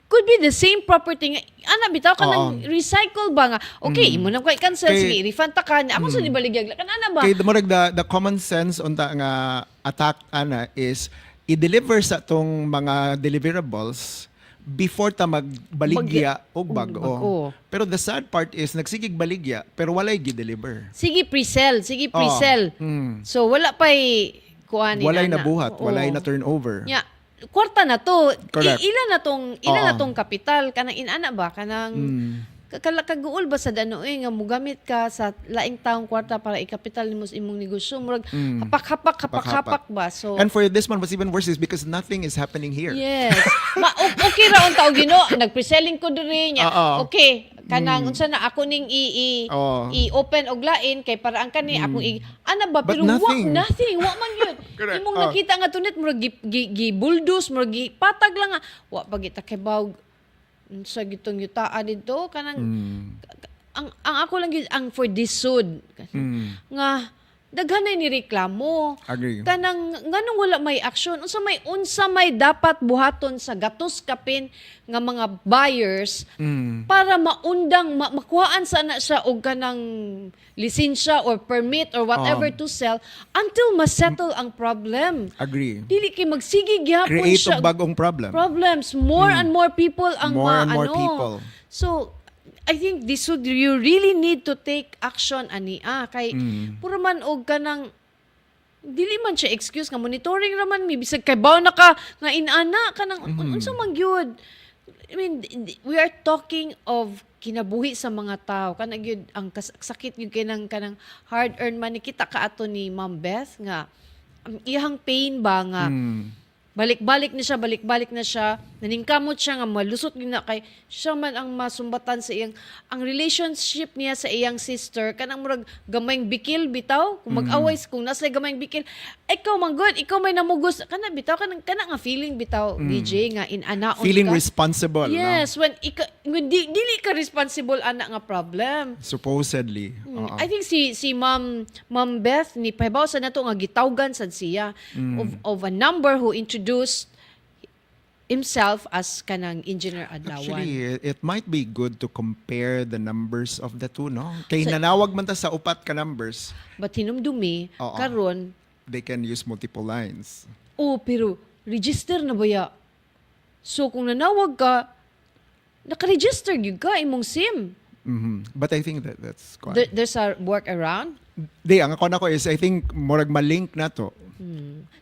Could be the same property nga ana bitaw ka nang recycle ba nga okay imo nang kay cancel sige refund ta ka ako sa nibaligyag kanana ba kay the common sense unta nga attack ana is i-deliver sa tong mga deliverables before ta magbaligya og bag-o. Pero the sad part is nagsigig baligya pero walay gi-deliver. Sige pre-sell. So wala pa'y kuan ni walay ana. nabuhat, walay na turnover. Yeah. Kwarta na to. Correct. Ilan na tong kapital kanang inana ba kanang kaguol ba sa danoy nga mugamit ka sa laing taong kwarta para ikapital nimo sa imong negosyo murag hapak ba so and for this one what's even worse is because nothing is happening here. yes okay ra unta og Ginoo nagpreselling ko diri nya okay kanang unsa na ako ning i-open og lain kay para ang kani akong ana ba pero nothing wa man yun imong nakita nga tunit murag gi-bulldoze murag gipatag lang nga wa pagita kay bawg sa gitong yutaa dito kanang ang ako lang yun ang for DSUD nga daghan na ni reklamo. Agree. Kanang nganong wala may aksyon, unsa may dapat buhaton sa gatos kapin nga mga buyers para maundang makuhaan sana siya og kanang lisensya or permit or whatever to sell until ma-settle ang problem. Agree. Dili kay magsige gyapon Create siya og bagong problem. problems. More and more people ang More and more people. So, I think you really need to take action ani kay puro man og kanang dili man siya excuse nga monitoring raman mi bisag kay baw na ka nga inana kanang unsa man gyud. I mean, we are talking of kinabuhi sa mga tao kanang gyud ang sakit gyud kanang hard-earned money kita kaato ni Ma'am Beth nga ang iyang pain ba nga balik-balik na siya, naningkamot siya nga malusot na kay siya man ang masumbatan sa iyang, ang relationship niya sa iyang sister, kanang murag gamayng bikil bitaw, kung mag-away, kung nasa gamayng bikil, ikaw man good, ikaw may namugos, kana bitaw, kana nga feeling bitaw, DJ, nga inanaon Feeling ka. responsible. Yes, when dili ka responsible ana nga problem. Supposedly. I think si Ma'am Beth ni pahibaw sa nato nga gitawgan sad siya of a number who introduced himself as kanang engineer adlawan. Actually, it might be good to compare the numbers of the two, no? Kay nanawag man ta sa upat ka numbers, But hinumdumi Oo. karon they can use multiple lines. pero register na ba ya? So kung nanawag ka, naka-register gyud ka imong SIM. But I think that's quite... There's a workaround. Ang ako na ko is, I think, murag malink na to.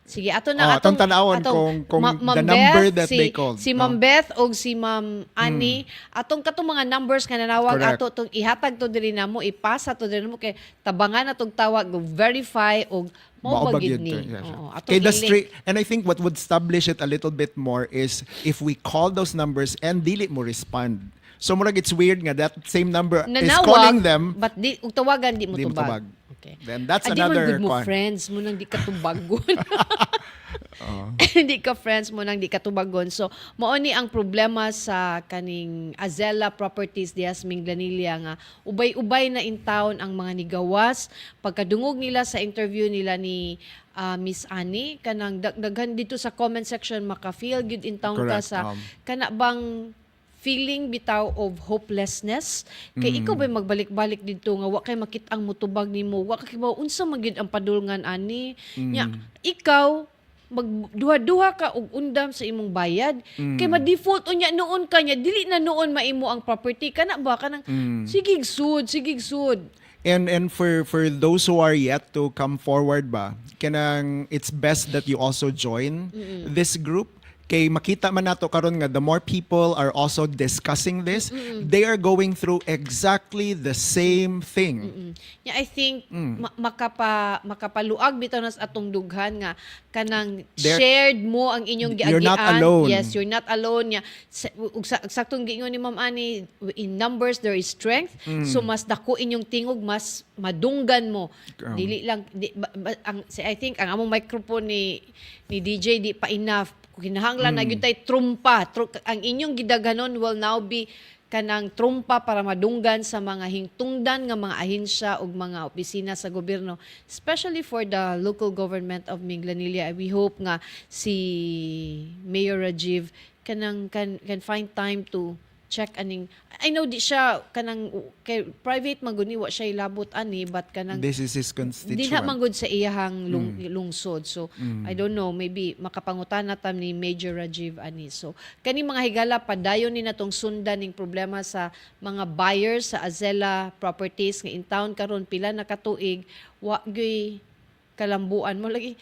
Sige, ato na atong tanawon kung Ma'am the number Beth, that they called. Si Ma'am Beth o si Ma'am Annie, katong mga numbers nga nanawag Correct. ato tong ihatag to diri namo, ipasa to diri namo kay tabangan atong tawag, verify og mao Maubag bagid yun ni. to, yes. Oo, atong Okay, the i-link. straight, and I think what would establish it a little bit more is if we call those numbers and dili mo respond. So murag it's weird nga that same number is Nanawag, calling them. but di ug tawagan di mo Di mo tubag. tubag. Okay. Then that's Di another man good mo kwan. friends mo nang di ka tubagon. Di ka friends mo nang di ka tubagon. So mao ni ang problema sa kaning Azela Properties diha sa Minglanilla nga ubay-ubay na in town ang mga nigawas pagkadungog nila sa interview nila ni Miss Annie kanang daghan dito sa comment section maka-feel good in town ka Correct. sa kana bang feeling bitaw of hopelessness kay ikaw bay magbalik-balik dito nga wa kay makit-ang mutubag nimo wa kay mao unsa man gyud ang padulngan ani nya ikaw magduha-duha ka og undam sa imong bayad kay ma-default unya noon ka nya dili na noon maimo ang property kana ba kanang sigig sud. And for those who are yet to come forward ba, kanang it's best that you also join this group. Kay makita man nato karon nga the more people are also discussing this, they are going through exactly the same thing. Yeah, I think makapaluag bitaw nas atong dughan nga kanang shared mo ang inyong giagian. You're not alone. Yes, you're not alone. Saktong giingon ni Ma'am Ani, in numbers there is strength. So mas dako inyong tingog, mas madunggan mo. Dili lang I think ang among microphone ni DJ di pa enough. Kung kinahanglan na gyud tay trumpa, ang inyong gidaganon will now be kanang trumpa para madunggan sa mga hingtungdan nga mga ahensya ug mga opisina sa gobyerno, especially for the local government of Minglanilla. We hope nga si Mayor Rajiv can find time to check aning I know di siya kanang kay private maguni wa siya ilabot ani but kanang This is his di constituent. na manggod sa iyahang lungsod. So, I don't know, maybe makapangutan na tam ni Major Rajiv ani. So, kani mga higala, padayon ni natong sundan ning problema sa mga buyers sa Azela Properties nga in town karon pila na katuig, wa gyud kalambuan mo lagi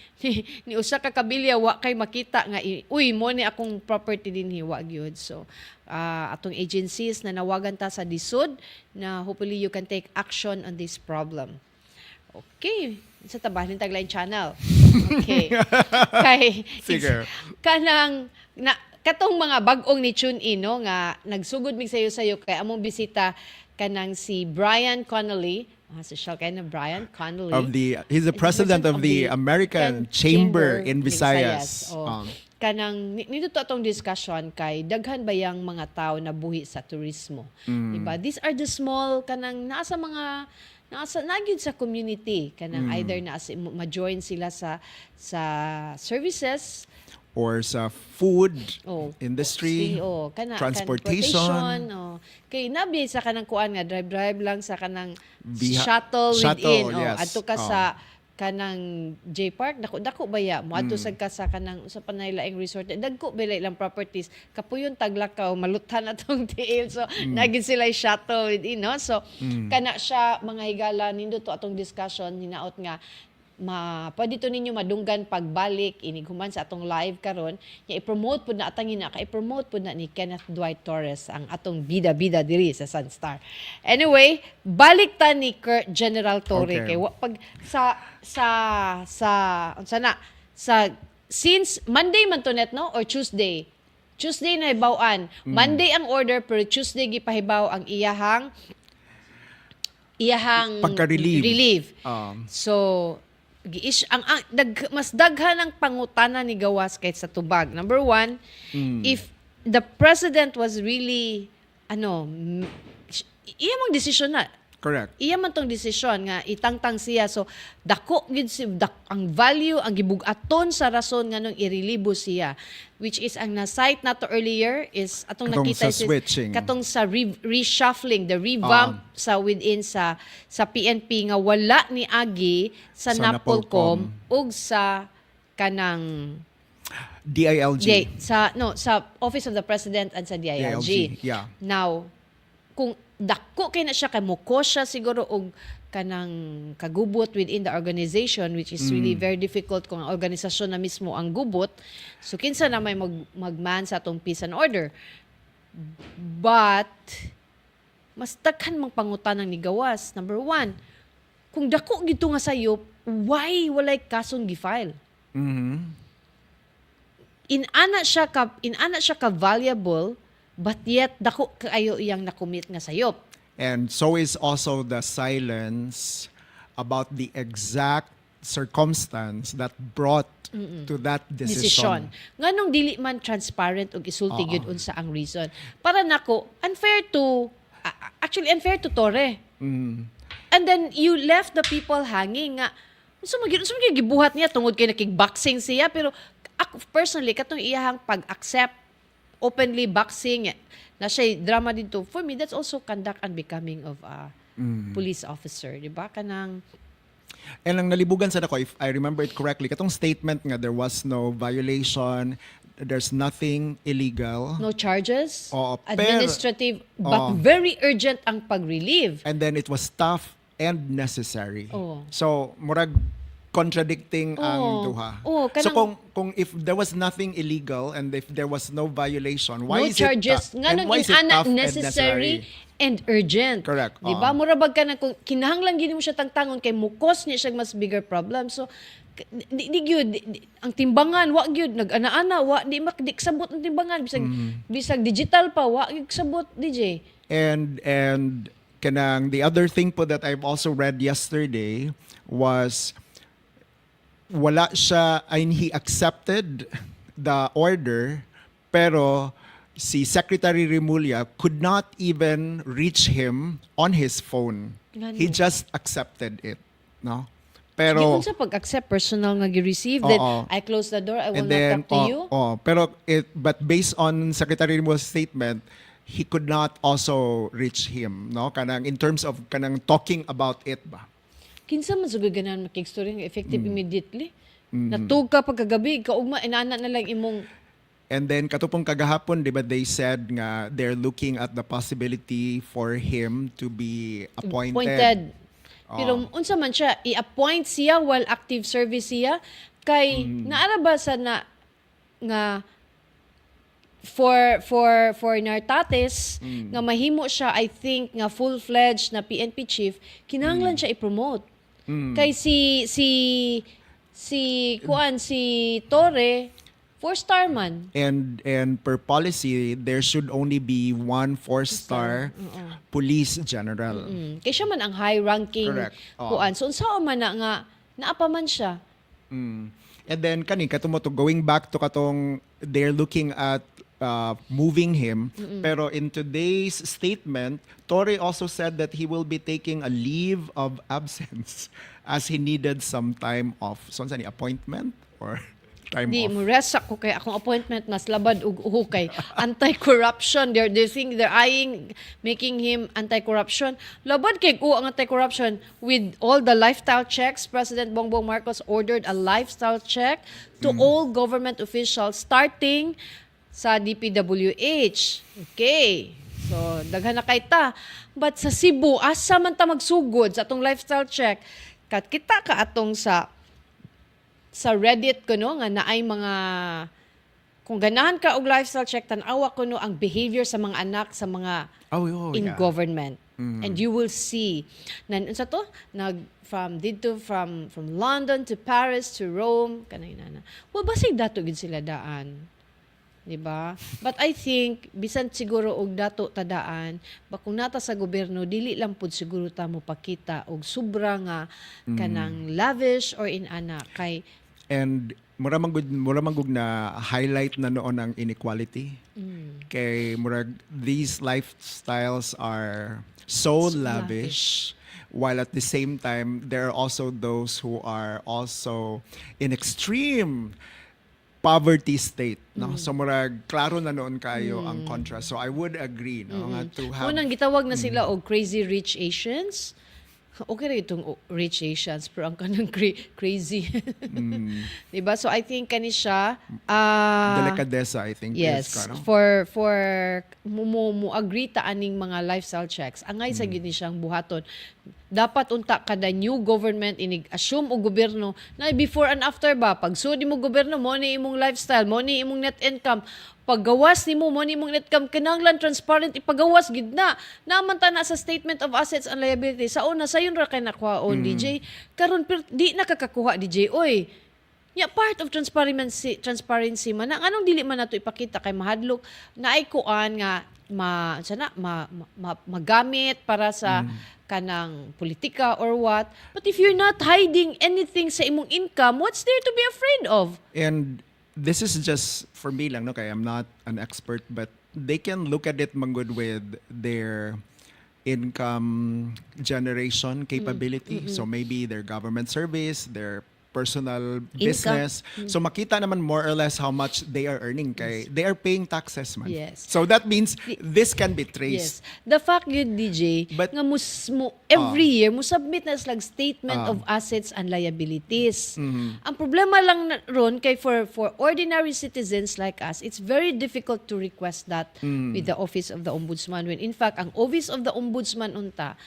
ni usa ka kabilya wa kay makita nga uy mo ni akong property dinhi wa gyud. So atong agencies na nawagan ta sa disod na hopefully you can take action on this problem. Okay, sa tabahin tagline channel. Okay. Kay Sige. kanang katong mga bag-ong ni tune in no nga nagsugod mig sayo kay among bisita kanang si Brian Connely. Social kay na Brian Connely. He's the president of the American Chamber in Visayas. Kanang nito to atong discussion kay daghan bayang mga tao na buhi sa turismo. Diba? These are the small kanang nasa mga nasa nagyud sa community kanang either na ma-join sila sa services Or sa food o industry, o transportation. Kay nabi sa kanang kuan nga drive lang sa kanang Shuttle, shuttle within yes. adto ka sa kanang J Park dako baya mo adto sad ka sa kanang usa pa nay laing resort dagko belay lang properties kapuyon taglakaw maluthan atong tiil so nagid sila shuttle within no so kana siya mga higala nindot to atong discussion hinaot nga pwede to ninyo madunggan pagbalik inig human sa atong live karon nga i-promote pud na atang i-promote pud na ni Kenneth Dwight Torres ang atong bida-bida diri sa Sunstar. Anyway, balik ta ni General Torre Okay. kay pag sa since Monday man to net no or Tuesday na hibaw-an. Monday ang order pero Tuesday gipahibaw ang iyahang Pagka-relieve. So mas daghan ang pangutana ni gawas kaysa tubag. Number one, if the president was really iya mong desisyon na. Correct. Iya man tong desisyon nga itangtang siya so dako gid ang value ang gibug-aton sa rason nganong irelibo siya which is ang na-cite nato earlier is atong Katong nakita sa switching. katong sa reshuffling the revamp sa within sa PNP nga wala ni agi sa Sa Napolcom Napolcom. ug sa kanang DILG. sa Office of the President and sa DILG. Yeah. Now, kung dako kay na siya kay mukos siya siguro og kanang kagubot within the organization which is really very difficult kung ang organisasyon na mismo ang gubot. So kinsa na may magman sa atong peace and order. But mas daghan mang pangutanang ni gawas. Number one, kung dako gito nga sayop, why walay kasong gifile? Inana siya ka valuable but yet dako kaayo iyang nakumit nga sayop. And so is also the silence about the exact circumstance that brought to that decision. Nganong dili man transparent ug isulti gyud unsa ang reason. Para nako unfair to Torre. And then you left the people hanging nga unsa man gibuhat niya tungod kay nakig-boxing siya pero ako personally katong iyahang pag-accept openly boxing na siya drama dito for me that's also conduct unbecoming of a police officer, di ba? Kanang And ang nalibugan sa ako, if I remember it correctly, katong statement nga there was no violation, there's nothing illegal. no charges, Oo, administrative but very urgent ang pag-relieve. And then it was tough and necessary. Oo. So, murag contradicting ang Oo. duha. Oo, So kanang- kung if there was nothing illegal and if there was no violation, why no is charges it nganong why is it inana tough and necessary and urgent. Correct. Di ba? Murabag ka na kung kinahanglan gini mo siya tangtangon kay mukos niya siya mas bigger problem. So di gyud ang timbangan wa gyud nag-ana-ana wa di kasabot ang timbangan bisag digital pa wa gyud kasabot DJ. And kanang the other thing po that I've also read yesterday was wala siya, he accepted the order, pero si Secretary Remulla could not even reach him on his phone. Ngano? He just accepted it, no? Pero Pero unsa pag-accept personal nga gi-receive then Oo. I close the door I will and not then talk to you. pero but based on Secretary Remulla's statement, he could not also reach him, no? Kanang in terms of kanang talking about it ba. Kinsa man sugod ganan makig-story nga effective immediately. Natug ka pagkagabi kaugma inana na lang imong And then katupong kagahapon, di ba, they said nga they're looking at the possibility for him to be appointed. Pero unsa man siya i-appoint siya while active service siya kay naara ba sa na nga for Nartates nga mahimo siya I think nga full-fledged na PNP chief kinahanglan siya i-promote. Kay si Torre 4-star man. And per policy, there should only be one 4-star police general. Kay siya man ang high-ranking Correct. kuan. So unsa man na nga naapa man siya. And then katumo to going back to katong they're looking at moving him. Pero in today's statement, Torre also said that he will be taking a leave of absence as he needed some time off. So, ano appointment or time Di off? mo rest ako kay akong appointment mas labad ug kay anti-corruption. They think they're eyeing making him anti-corruption. Labad kay ang anti-corruption with all the lifestyle checks. President Bongbong Marcos ordered a lifestyle check to all government officials starting sa DPWH. Okay. So, daghan na kay ta. But sa Cebu, asa man ta magsugod sa atong lifestyle check? Kat kita ka atong sa Reddit ko no nga naay mga kung ganahan ka og lifestyle check tan-awa ko no ang behavior sa mga anak sa mga in government. And you will see sa to from London to Paris to Rome kanay na. Wa basig dato gid sila daan. Diba? But I think bisan siguro og dato tadaan kung nata sa gobyerno dili lang pud siguro ta mo pakita og sobra nga kanang lavish or inana kay And mura man gud na highlight na noon ang inequality. Kay murag these lifestyles are so lavish, while at the same time there are also those who are also in extreme poverty state, no? So murag klaro na noon kayo ang contrast. So I would agree, no, nga to have unang gitawag na sila og crazy rich Asians. Okay rin itong rich Asians, pero ang kanang crazy. Diba? So I think kani siya delicadeza, I think. yes, is, no? for mo agree ta aning mga lifestyle checks. Angay sa gini siyang buhaton. Dapat unta kada new government inig assume og gobyerno na before and after ba pag sudi mo gobyerno mo ni imong lifestyle, mo ni imong net income, paggawas nimo mo ni imong net income kinahanglan transparent ipagawas gid na naman ta na sa statement of assets and liabilities sa una sayon ra kay nakuhaon DJ karon di nakakakuha DJ oy. Yeah, part of transparency man anong dili man nato ipakita kay mahadlok naay kuan nga magamit para sa kanang politika or what. But if you're not hiding anything sa imong income, what's there to be afraid of? And this is just for me lang, no? Kaya I'm not an expert, but they can look at it manggod with their income generation capability. So maybe their government service, their personal business. So makita naman more or less how much they are earning kay they are paying taxes man. Yes. So that means this can be traced. Yes. The fact yun, DJ, But- nga every year, mo submit na silang statement of assets and liabilities. Ang problema lang ron, kay for ordinary citizens like us, it's very difficult to request that with the Office of the Ombudsman. When in fact, ang Office of the Ombudsman unta,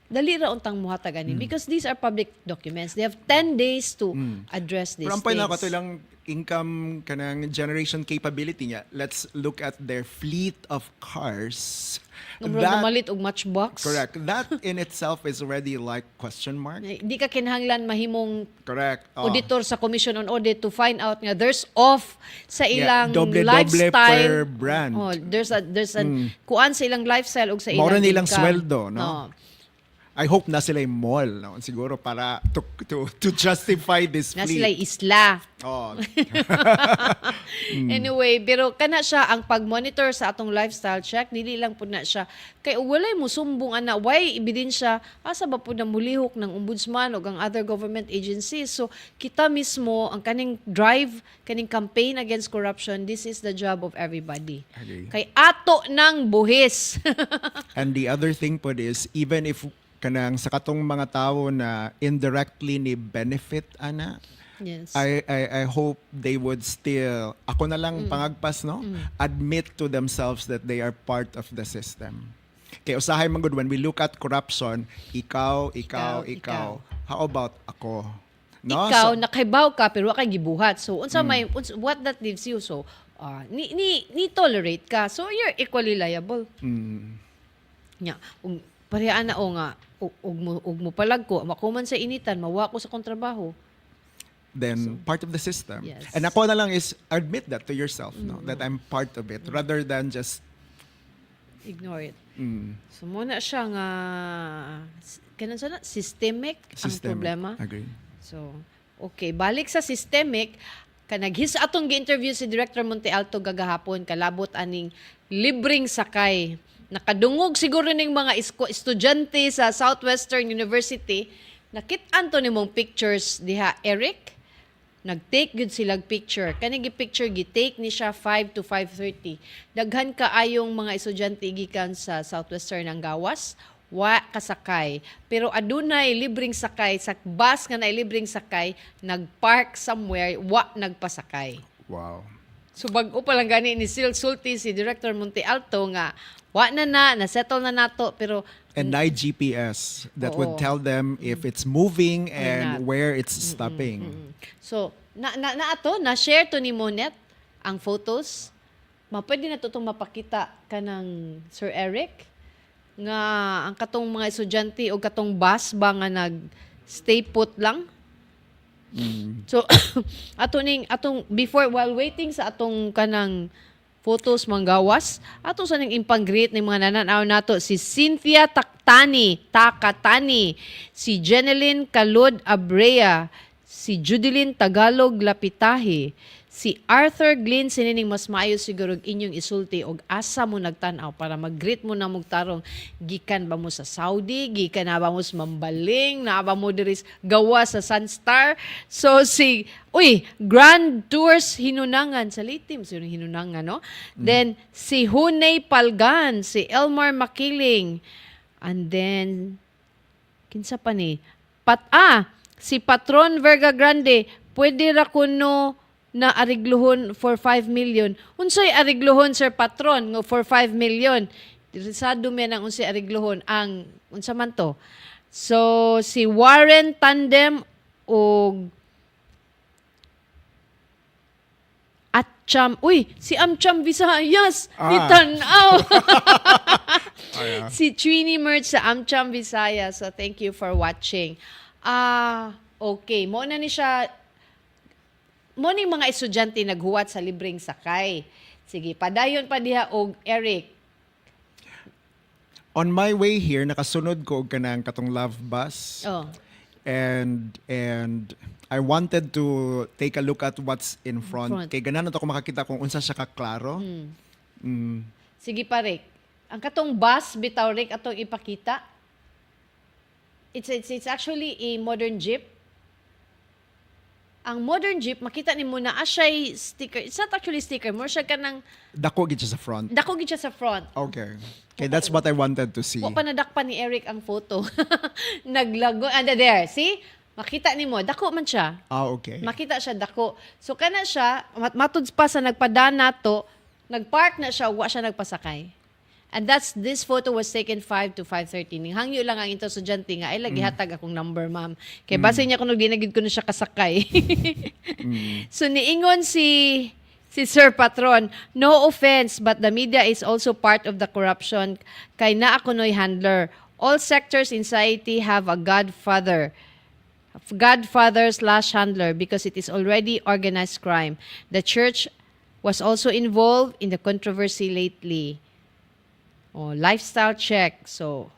dali ra untang muhatag ani because these are public documents. They have 10 days to address these Pero ang point na things. ko lang income kanang generation capability niya. Let's look at their fleet of cars. Malit og matchbox. Correct. That in itself is already like question mark. Di ka kinahanglan mahimong Correct. auditor sa Commission on Audit to find out nga there's off sa ilang doble lifestyle. per brand. Oh, there's an kuan sa ilang lifestyle ug sa ilang Mora nilang income. sweldo, no? I hope na sila yung mall, no? Siguro para to justify this Na fleet. sila isla. Oh. Anyway, pero kana siya ang pag-monitor sa atong lifestyle check, dili lang pud na siya kay walay mo sumbong ana, why ebidensya asa ba pud na mulihok ng ombudsman ug ang other government agencies. So kita mismo ang kaning drive, kaning campaign against corruption, this is the job of everybody. Okay. Kay ato ng buhis. And the other thing po is, even if kanang sa katong mga tao na indirectly ni benefit ana, Yes. I hope they would still, ako na lang pangagpas, no? Admit to themselves that they are part of the system. Kaya usahay man gud when we look at corruption, ikaw. How about ako? No? Ikaw So- nakaibaw ka pero wa kay gibuhat. So what that leaves you, so ni tolerate ka. So you're equally liable. Nya, parehana o nga ug mo palag ko, makuman sa initan, mawa ko sa kontrabaho. Then part of the system. Yes. And ako na lang is admit that to yourself, no? That I'm part of it rather than just Ignore it. So muna siya nga kanan sa systemic ang systemic. problema. Agree. So, okay, balik sa systemic, Kanaghis atong gi-interview si Director Monte Alto gagahapon kalabot aning libreng sakay. Nakadungog siguro ning mga estudyante sa Southwestern University. Nakit-an to nimong pictures diha, Eric. Nag-take gud silang picture. Kani gi-picture gi-take ni siya 5 to 5:30. Daghan kaayong mga estudyante gikan sa Southwestern ang gawas, wa kasakay. Pero adunay libreng sakay sa bus nga na libreng sakay, nagpark somewhere, wa nagpasakay. Wow. So bag-o pa lang gani ni sulti si Director Monte Alto nga wa na settle na nato pero And night GPS that would Oo. tell them if it's moving not. and where it's stopping. So, na-share to ni Monet ang photos. Pwede na to itong mapakita ka ng Sir Eric nga ang katong mga estudyante o katong bus ba nga nag-stay put lang. So, atong before, while waiting sa atong kanang photos manggawas, ato sa ning impang-greet ng mga nananaw nato si Cynthia Takatani, si Jeneline Calud Abrea, si Judilyn Tagalog Lapitahe, si Arthur Glynn sinining mas maayo siguro inyong isulti og asa mo nagtan-aw para mag-greet mo na mugtarong gikan ba mo sa Saudi, gikan na ba mo sa Mambaling, na ba mo diri gawa sa Sunstar. So si Grand Tours Hinunangan sa Litim, si Hinunangan, no? Then si Hunay Palgan, si Elmar Makiling, and then kinsa pa ni? Si Patron Verga Grande, pwede ra kuno na arigluhon for 5 million. Unsay arigluhon, Sir Patron, for 5 million? Risado men ang unsay arigluhon. Ang, unsa man to? So, si Warren Tandem o Atcham. Si Amcham Visayas. Itanaw. Si Trini Merch sa Amcham Visayas. So, thank you for watching. Okay. Mo na ni siya. Mo ning mga estudyante naghuwat sa libreng sakay. Sige, padayon pa diha og Eric. On my way here, nakasunod ko og kanang katong love bus. Oh. And I wanted to take a look at what's in front. Kay ganan ako makakita kung unsa siya kaklaro. Sige pa, Rick. Ang katong bus bitaw, Rick, atong ipakita. It's actually a modern jeep. Ang modern jeep, makita ni mo na asya'y sticker. It's not actually sticker. More siya ka ng... Dako gid siya sa front. Dako gid siya sa front. Okay. Okay, that's what I wanted to see. Wa pa nadakpan ni Eric ang photo. Naglago. And there, see? Makita ni mo. Dako man siya. Okay. Makita siya dako. So kana siya, matud pa sa nagpadaan nato, nagpark na siya, wa siya nagpasakay. And this photo was taken 5 to 5:30. Hangyo lang ang into estudyante nga, ay lagi hatag akong number, ma'am. Kay base niya kung nagdinagid ko na siya kasakay. So niingon si Sir Patron, no offense, but the media is also part of the corruption. Kay naa kunoy handler. All sectors in society have a godfather/handler because it is already organized crime. The church was also involved in the controversy lately. Lifestyle check. So,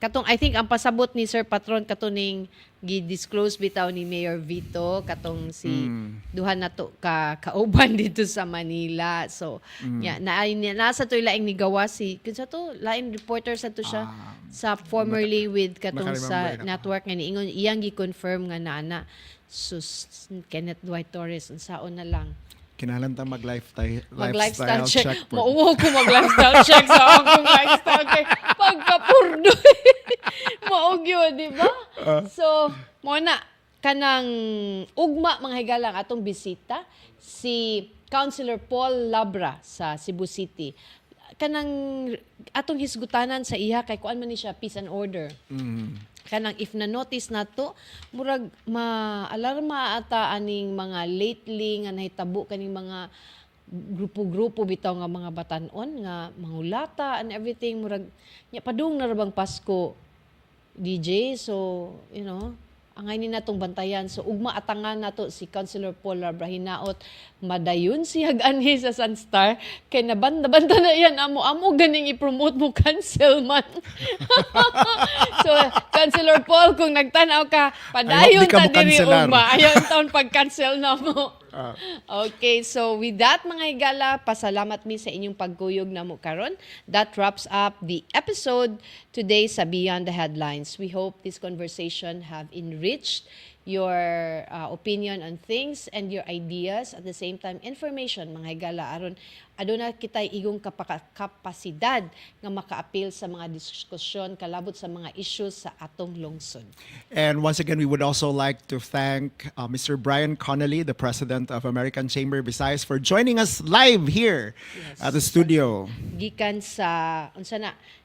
I think ang pasabot ni Sir Patron katuning gi-disclose bitaw ni Mayor Vito katong si duha na to kauban dito sa Manila. So, nasa to laing ni gawa si kinsa to lain reporter sa to siya sa formerly with katong sa network nga niingon iyang gi-confirm nga naana. Kenneth Dwight Torres unsaon na lang. Kinahanglan ta Mag-lifestyle check. po. Mauwaw ko mag-lifestyle check sa akong lifestyle kay pagkapurdo. Maog yun, di ba? So, muna, kanang ugma mga higalang atong bisita, si Councilor Paul Labra sa Cebu City. Kanang atong hisgutanan sa iya kay kuan man ni siya peace and order. Kanang if na-notice na to, murag ma-alarma ata aning mga lately nga nahitabo kaning mga grupo-grupo bitaw nga mga batanon nga mangulata and everything murag padung na rabang Pasko DJ. So, angay ni natong bantayan. So, ugma atangan nato si Councilor Paul Labra hinaot madayon si anhi sa Sunstar kay nabanda-banda na yan amo ganing i-promote mo cancel man. So, Councilor Paul, kung nagtanaw ka, padayon ta diri ugma. Ayaw taon pag-cancel na mo. Okay, so with that mga higala, pasalamat mi sa inyong pagkuyog na mo karon. That wraps up the episode today sa Beyond the Headlines. We hope this conversation have enriched your opinion on things and your ideas, at the same time information mga higala aron aduna kitay igong kapasidad nga maka-appeal sa mga diskusyon kalabot sa mga issues sa atong lungsod. And once again, we would also like to thank Mr. Brian Connely, the president of American Chamber Visayas, for joining us live here at the studio. Gikan sa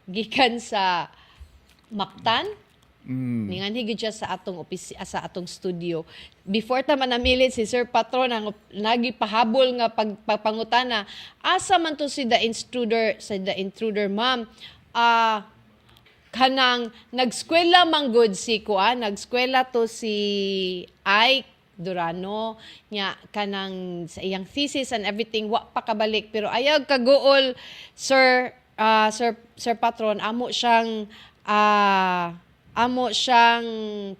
gikan sa Mactan. Ningan higit siya sa atong sa atong studio. Before ta man namilit si Sir Patron ang nagipahabol nga pagpangutana, asa man to si the intruder ma'am? Kanang nagskwela manggod si nagskwela to si Ike Durano nya kanang sa iyang thesis and everything wa pa kabalik, pero ayaw kaguol Sir Patron amo siyang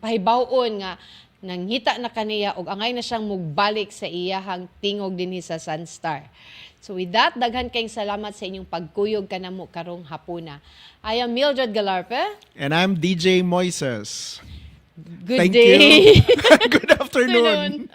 pahibawon nga nangita na kaniya og angay na siyang mugbalik sa iyahang tingog dinhi sa Sunstar. So with that, daghan kayong salamat sa inyong pagkuyog kanamo karong hapuna. I am Mildred Galarpe. And I'm DJ Moises. Good Thank day. you. Good afternoon.